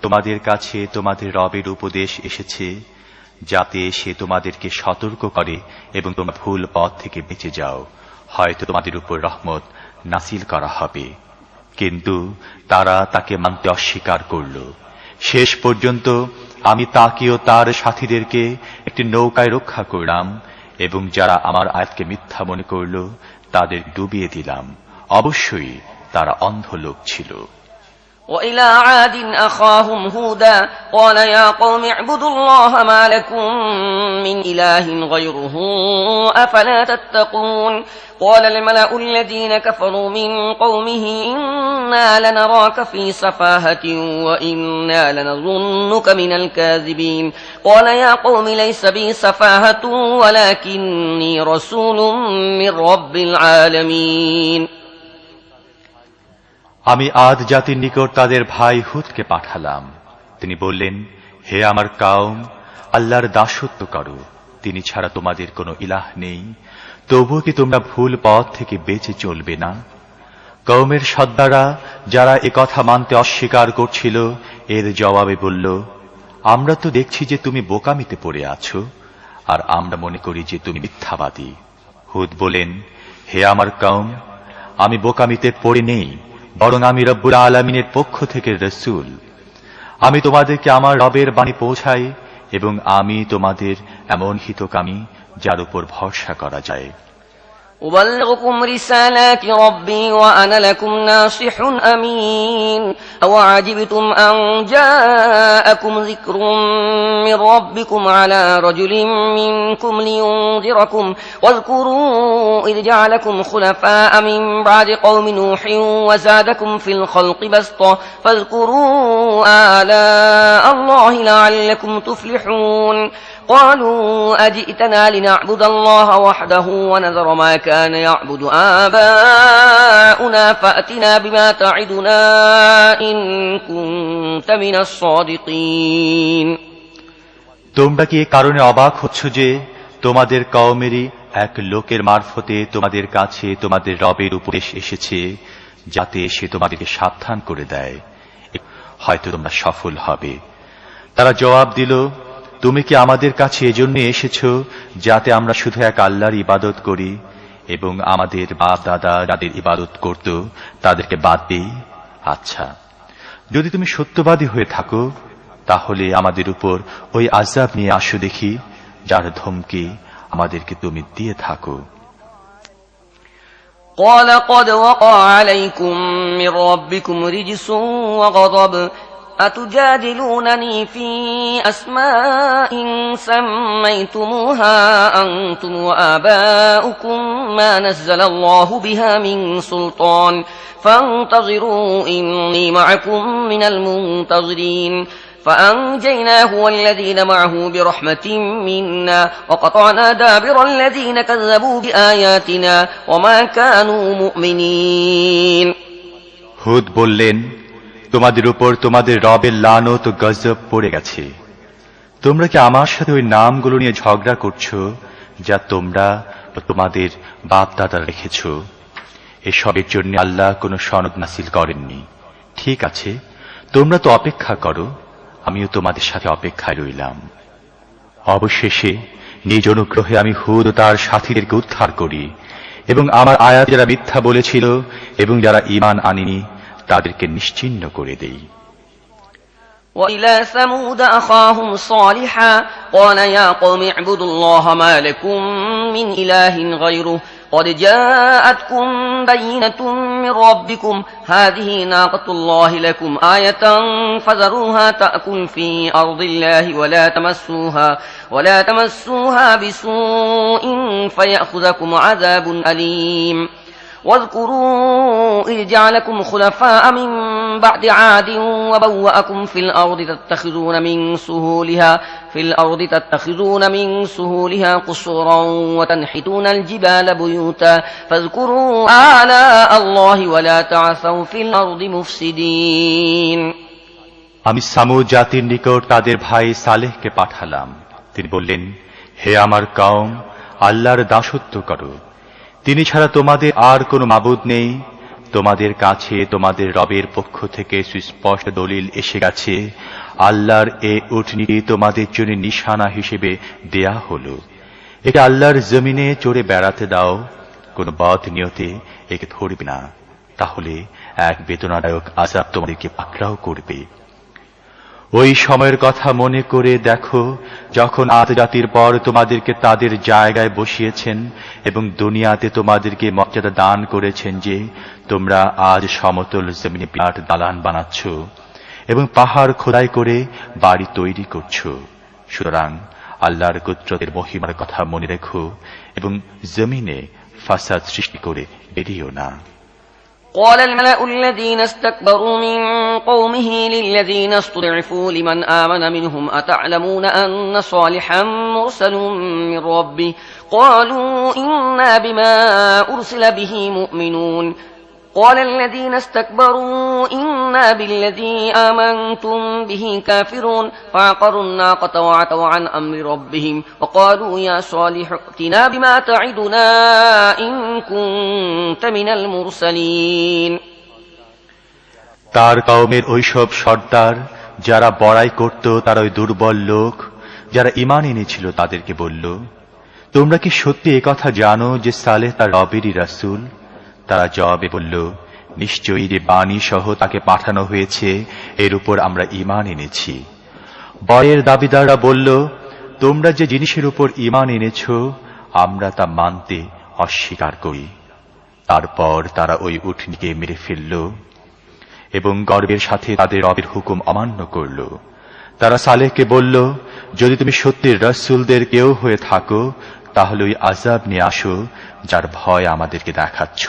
তোমাদের কাছে তোমাদের রবের উপদেশ এসেছে, যাতে সে তোমাদেরকে সতর্ক করে এবং তোমরা ভুল পথ থেকে বেঁচে যাও, হয়তো তোমাদের উপর রহমত নাসিল করা হবে। কিন্তু তারা তাকে মানতে অস্বীকার করল। শেষ পর্যন্ত আমি তাকে ও তার সাথীদেরকে একটি নৌকায় রক্ষা করলাম এবং যারা আমার আয়াতকে মিথ্যা মনে করল তাদের ডুবিয়ে দিলাম। অবশ্যই তারা অন্ধ লোক ছিল। وإلى عاد أخاهم هودا قال يا قوم اعبدوا الله ما لكم من إله غيره أفلا تتقون قال الملأ الذين كفروا من قومه إنا لنراك في سفاهة وإنا لنظنك من الكاذبين قال يا قوم ليس بي سفاهة ولكني رسول من رب العالمين আমি আদ জাতির নিকট তাদের ভাই হুদকে পাঠালাম। তিনি বললেন, হে আমার কওম, আল্লাহর দাসত্ব করো, তিনি ছাড়া তোমাদের কোনো ইলাহ নেই। তবুও কি তোমরা ভুল পথ থেকে বেঁচে চলবে না? কওমের সর্দাররা যারা এ কথা মানতে অস্বীকার করছিল, এর জবাবে বলল, আমরা তো দেখছি যে তুমি বোকামিতে পড়ে আছো, আর আমরা মনে করি যে তুমি মিথ্যাবাদী। হুদ বলেন, হে আমার কওম, আমি বোকামিতে পড়ে নেই, বরং আমি রব্বুল আলামিনের পক্ষ থেকে রাসূল। আমি তোমাদেরকে আমার রবের বাণী পৌঁছাই এবং আমি তোমাদের এমন হিতকামী যার উপর ভরসা করা যায়। أبلغكم رسالات ربي وأنا لكم ناصح أمين أوعجبتم أن جاءكم ذكر من ربكم على رجل منكم لينذركم واذكروا إذ جعلكم خلفاء من بعد قوم نوح وزادكم في الخلق بسطة فاذكروا آلاء الله لعلكم تفلحون قالوا أجئتنا لنعبد الله وحده ونذر ما كان يعبد آباؤنا فأتنا بما تعدنا إن كنت من الصادقين তোমরা কি এ কারণে অবাক হচ্ছ যে তোমাদের কওমেরই এক লোকের মারফতে তোমাদের কাছে তোমাদের রবের উপদেশ এসেছে, যাতে সে তোমাদেরকে সাবধান করে দেয়, হয়তো তোমরা সফল হবে। তারা জবাব দিল, তুমি কি আমাদের কাছে এজন্য এসেছো যাতে আমরা শুধু এক আল্লাহর ইবাদত করি এবং আমাদের বাপ দাদা যাদের ইবাদত করত তাদেরকে বাদ দিই? আচ্ছা, যদি তুমি সত্যবাদী হয়ে থাকো তাহলে আমাদের উপর ওই আযাব নিয়ে আসো দেখি, যার ধমকি আমাদেরকে তুমি দিয়ে থাকো। قال قد وقع عليكم من ربكم رجس وغضب أتجادلونني في أسماء سميتموها أنتم وآباؤكم ما نزل الله بها من سلطان فانتظروا إني معكم من المنتظرين فأنجيناه والذين معه برحمة منا وقطعنا دابر الذين كذبوا بآياتنا وما كانوا مؤمنين হুদ বললেন, তোমাদের উপর তোমাদের রবের লানত ও গজব পড়ে গেছে। তোমরা কি আমার সাথে ওই নামগুলো নিয়ে ঝগড়া করছো যা তোমরা ও তোমাদের বাপ দাদা রেখেছ? এসবের জন্য আল্লাহ কোনো সনদ নাসিল করেননি। ঠিক আছে, তোমরা তো অপেক্ষা করো, আমিও তোমাদের সাথে অপেক্ষায় রইলাম। অবশেষে নিজ অনুগ্রহে আমি হুদ ও তার সাথীদেরকে উদ্ধার করি এবং আমার আয়াত যারা মিথ্যা বলেছিল এবং যারা ঈমান আনেনি তাদেরকে নিশ্চিহ্ন করে দেই। وإلى ثمود أخاهم صالحا قال يا قوم اعبدوا الله ما لكم من إله غيره قد جاءتكم بينة من ربكم هذه ناقة الله لكم آية فذروها تأكل في أرض الله ولا تمسوها بسوء فيأخذكم عذاب أليم واذكروا إذ جعلكم خلفاء من بعد عاد وبوأكم في الأرض تتخذون من سهولها قصورا وتنحتون الجبال بيوتا فاذكروا آلاء الله ولا تعثوا في الأرض مفسدين আমি সামুদ জাতির নিকট তাদের ভাই সালেহকে পাঠালাম। তিনি বললেন, হে আমার কওম, আল্লাহর দাসত্ব করো, তিনি ছাড়া তোমাদের আর কোনো মাবুদ নেই। তোমাদের কাছে তোমাদের রবের পক্ষ থেকে সুস্পষ্ট দলিল এসে গেছে। আল্লাহর এ উটনীটি তোমাদের জন্য নিশানা হিসেবে দেয়া হলো। একে আল্লাহর জমিনে চড়ে বেড়াতে দাও, কোন বদ নিয়তে একে ধরবে না, তাহলে এক বেদনাদায়ক আযাব তোমাদেরকে পাকড়াও করবে। ওই সময়ের কথা মনে করে দেখো, যখন আদ জাতির পর তোমাদেরকে তাদের জায়গায় বসিয়েছেন এবং দুনিয়াতে তোমাদেরকে মর্যাদা দান করেছেন যে তোমরা আজ সমতল জমিনে বিরাট দালান বানাচ্ছ এবং পাহাড় খোদাই করে বাড়ি তৈরি করছো। সুতরাং আল্লাহর কুদরতের মহিমার কথা মনে রেখো এবং জমিনে ফাসাদ সৃষ্টি করে বেরিও না। قال الملأ الذين استكبروا من قومه للذين استضعفوا لمن آمن منهم أتعلمون أن صالحا مرسل من ربه قالوا إنا بما أرسل به مؤمنون قال الذين استكبروا إنا بالذي آمنتم به كافرون فعقروا الناقة وعتوا عن أمر ربهم وقالوا يا صالح ائتنا بما تعدنا إن كنت من المرسلين তার কওমের ওইসব সর্দার যারা বড়াই করত, তারা ওই দুর্বল লোক যারা ঈমান এনেছিল তাদেরকে বলল, তোমরা কি সত্যি একথা জানো যে সালেহ তার রবেরই রাসূল? তারা জবাবে বলল, নিশ্চয়ই যে বাণী সহ তাকে পাঠানো হয়েছে এর উপর আমরা ঈমান এনেছি। বরের দাবিদাররা বলল, তোমরা যে জিনিসের উপর ঈমান এনেছ আমরা তা মানতে অস্বীকার করি। তারপর তারা ওই উটনীকে মেরে ফেলল এবং গর্বের সাথে তাদের রবের হুকুম অমান্য করল। তারা সালেহকে বলল, যদি তুমি সত্যির রাসূলদের কেউ হয়ে থাকো তাহলে ওই আযাব নিয়ে আসো যার ভয় আমাদেরকে দেখাচ্ছ।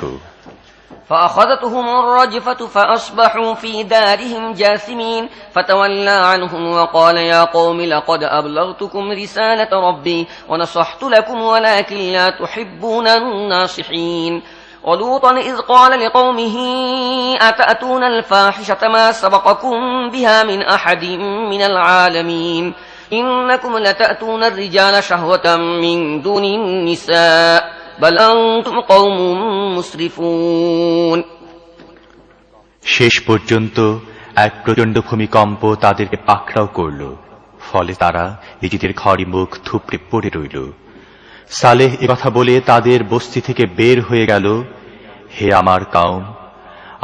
فأخذتهم الرجفة فأصبحوا في دارهم جاثمين فتولى عنهم وقال يا قوم لقد أبلغتكم رسالة ربي ونصحت لكم ولكن لا تحبون الناصحين ولوطا إذ قال لقومه أتأتون الفاحشة ما سبقكم بها من أحد من العالمين إنكم لتأتون الرجال شهوة من دون النساء بل أنتم قوم مسرفون শেষ পর্যন্ত এক প্রচণ্ড ভূমিকম্প তাদেরকে পাকড়াও করল। ফলে তারা নিজেদের ঘরে মুখ থুবড়ে পড়ে রইল। সালেহ একথা বলে তাদের বস্তি থেকে বের হয়ে গেল। হে আমার কওম,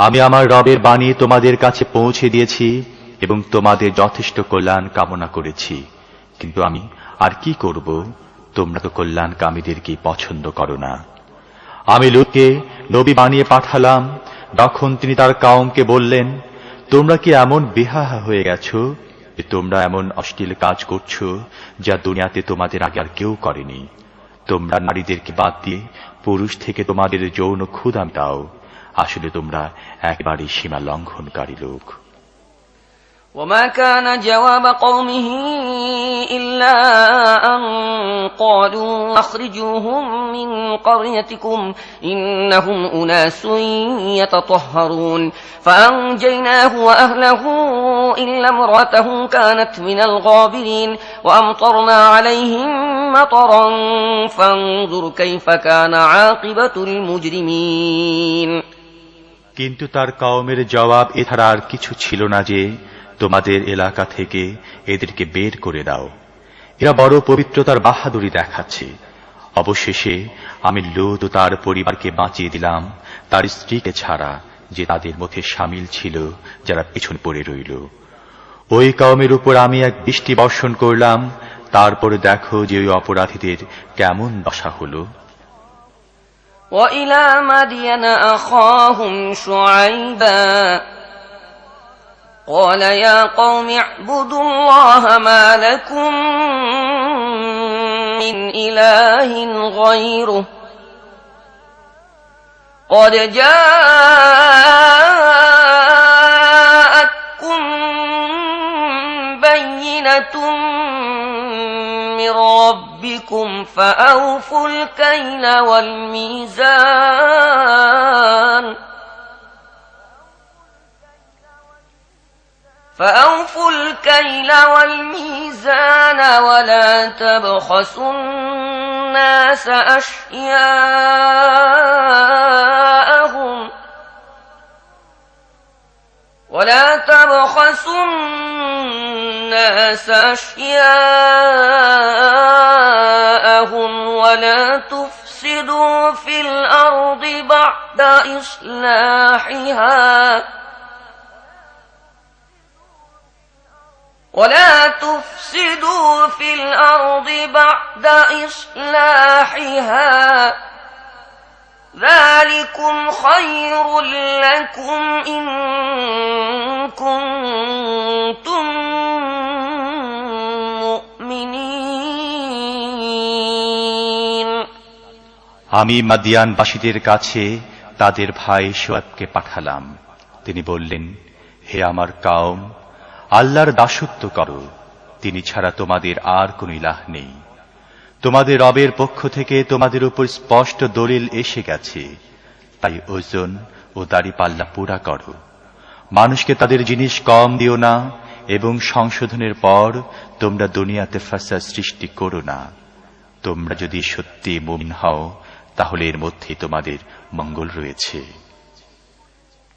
আমি আমার রবের বাণী তোমাদের কাছে পৌঁছে দিয়েছি এবং তোমাদের যথেষ্ট কল্যাণ কামনা করেছি, কিন্তু আমি আর কি করব? তোমরা তো কল্যাণকামীদেরকে পছন্দ করো না। আমি লূতকে নবী বানিয়ে পাঠালাম, তখন তিনি তার কওমকে বললেন, তোমরা কি এমন বেহায়া হয়ে গেছো যে তোমরা এমন অশ্লীল কাজ করছো যা দুনিয়াতে তোমাদের আগে আর কেউ করেনি? তোমরা নারীদেরকে বাদ দিয়ে পুরুষ থেকে তোমাদের যৌন ক্ষুধা দাও। আসলে তোমরা একেবারে সীমা লঙ্ঘনকারী লোক। وما كان جواب قومه إلا أن قالوا أخرجوهم من قريتكم إنهم أناس يتطهرون فأنجيناه وأهله إلا امرأته كانت من الغابرين وأمطرنا عليهم مطرا فانظر كيف كان عاقبة المجرمين। কিন্তু তার কওমের জবাব এছাড়া আর কিছু ছিল না যে তোমাদের এলাকা থেকে এদেরকে বের করে দাও, এরা বড় পবিত্রতার বাহাদুরি দেখাচ্ছে। অবশেষে আমি লূত ও তার পরিবারকে বাঁচিয়ে দিলাম, তার স্ত্রীকে ছাড়া, যে তাদের মধ্যে শামিল ছিল যারা পিছন পড়ে রইল। ওই কওমের উপর আমি এক বৃষ্টি বর্ষণ করলাম, তারপরে দেখো যে ওই অপরাধীদের কেমন দশা হলো। وإلى مدين أخاهم شعيبا قال يا قوم اعبدوا الله ما لكم من إله غيره قد جاءتكم بينة من ربكم فأوفوا الكيل والميزان ولا تبخسوا الناس أشياءهم ولا تفسدوا في الأرض بعد إصلاحها ذلكم خير لكم إن كنتم مؤمنين। আমি মাদিয়ানবাসীদের কাছে তাদের ভাই শোয়েবকে পাঠালাম। তিনি বললেন, হে আমার কওম, আল্লাহর দাসত্ব করো, তিনি ছাড়া তোমাদের আর কোন ইলাহ নেই। তোমাদের রবের পক্ষ থেকে তোমাদের উপর স্পষ্ট দলিল এসে গেছে, তাই ওজন ও দাড়িপাল্লা পুরা করো। মানুষকে তাদের জিনিস কম দিও না এবং সংশোধনের পর তোমরা দুনিয়াতে ফাসাদ সৃষ্টি করো না। তোমরা যদি সত্যি মুমিন হও তাহলে এর মধ্যে তোমাদের মঙ্গল রয়েছে।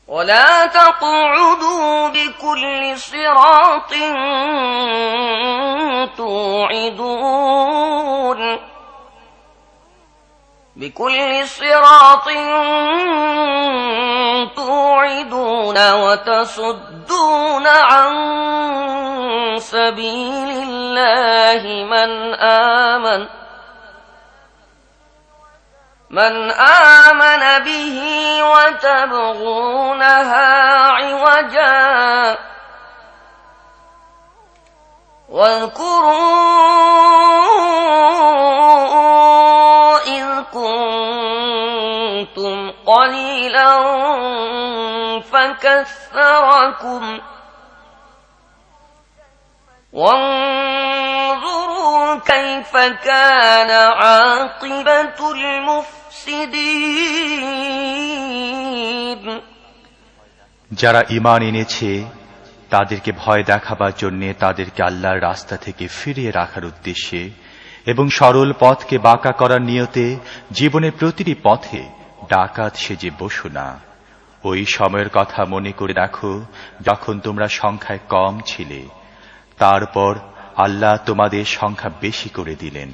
ولا تقعدوا بكل صراط توعدون وتصدون عن سبيل الله من آمن به وتبغونها عوجا واذكروا إذ كنتم قليلا فكثركم وانظروا كيف كان عاقبة المفسدين। যারা ঈমান এনেছে তাদেরকে ভয় দেখাবার জন্য তাদেরকে আল্লাহর রাস্তা থেকে ফিরিয়ে রাখার উদ্দেশ্যে এবং সরল পথকে বাঁকা করার নিয়তে জীবনের প্রতিটি পথে ডাকাত সেজে বসো না। ওই সময়ের কথা মনে করে দেখো যখন তোমরা সংখ্যায় কম ছিলে, তারপর আল্লাহ তোমাদের সংখ্যা বেশি করে দিলেন।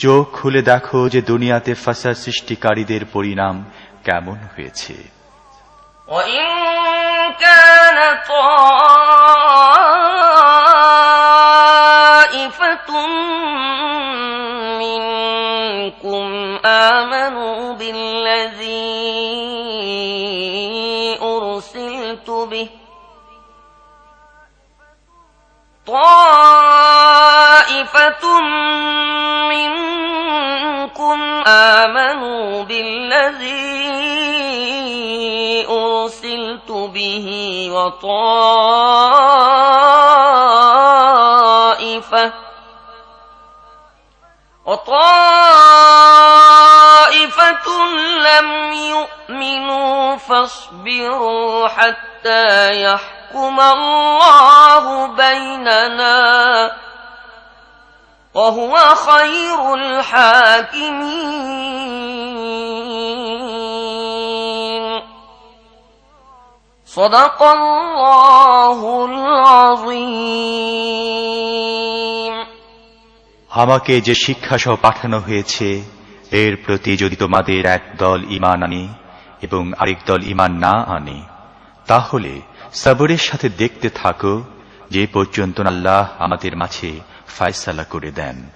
চোখ খুলে দেখো যে দুনিয়াতে ফাসাদ সৃষ্টিকারীদের পরিণাম কেমন হয়েছে। وَإِن كَانَ طَائِفَةٌ مِّنكُمْ آمَنُوا بِالَّذِي أُرْسِلْتُ بِهِ وطائفة فاصبروا حتى يحكم الله بيننا وهو خير الحاكمين صدق الله العظيم আমাকে যে শিক্ষা সহ পাঠানো হয়েছে এর প্রতি যদি তোমাদের একদল ঈমান আনে এবং আরেক দল ঈমান না আনে তাহলে সবরের সাথে দেখতে থাকো যে পর্যন্ত আল্লাহ আমাদের মাঝে ফয়সালা করে দেন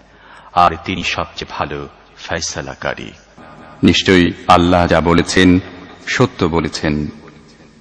আর তিনি সবচেয়ে ভালো ফয়সালাকারী। নিশ্চয়ই আল্লাহ যা বলেছেন সত্য বলেছেন।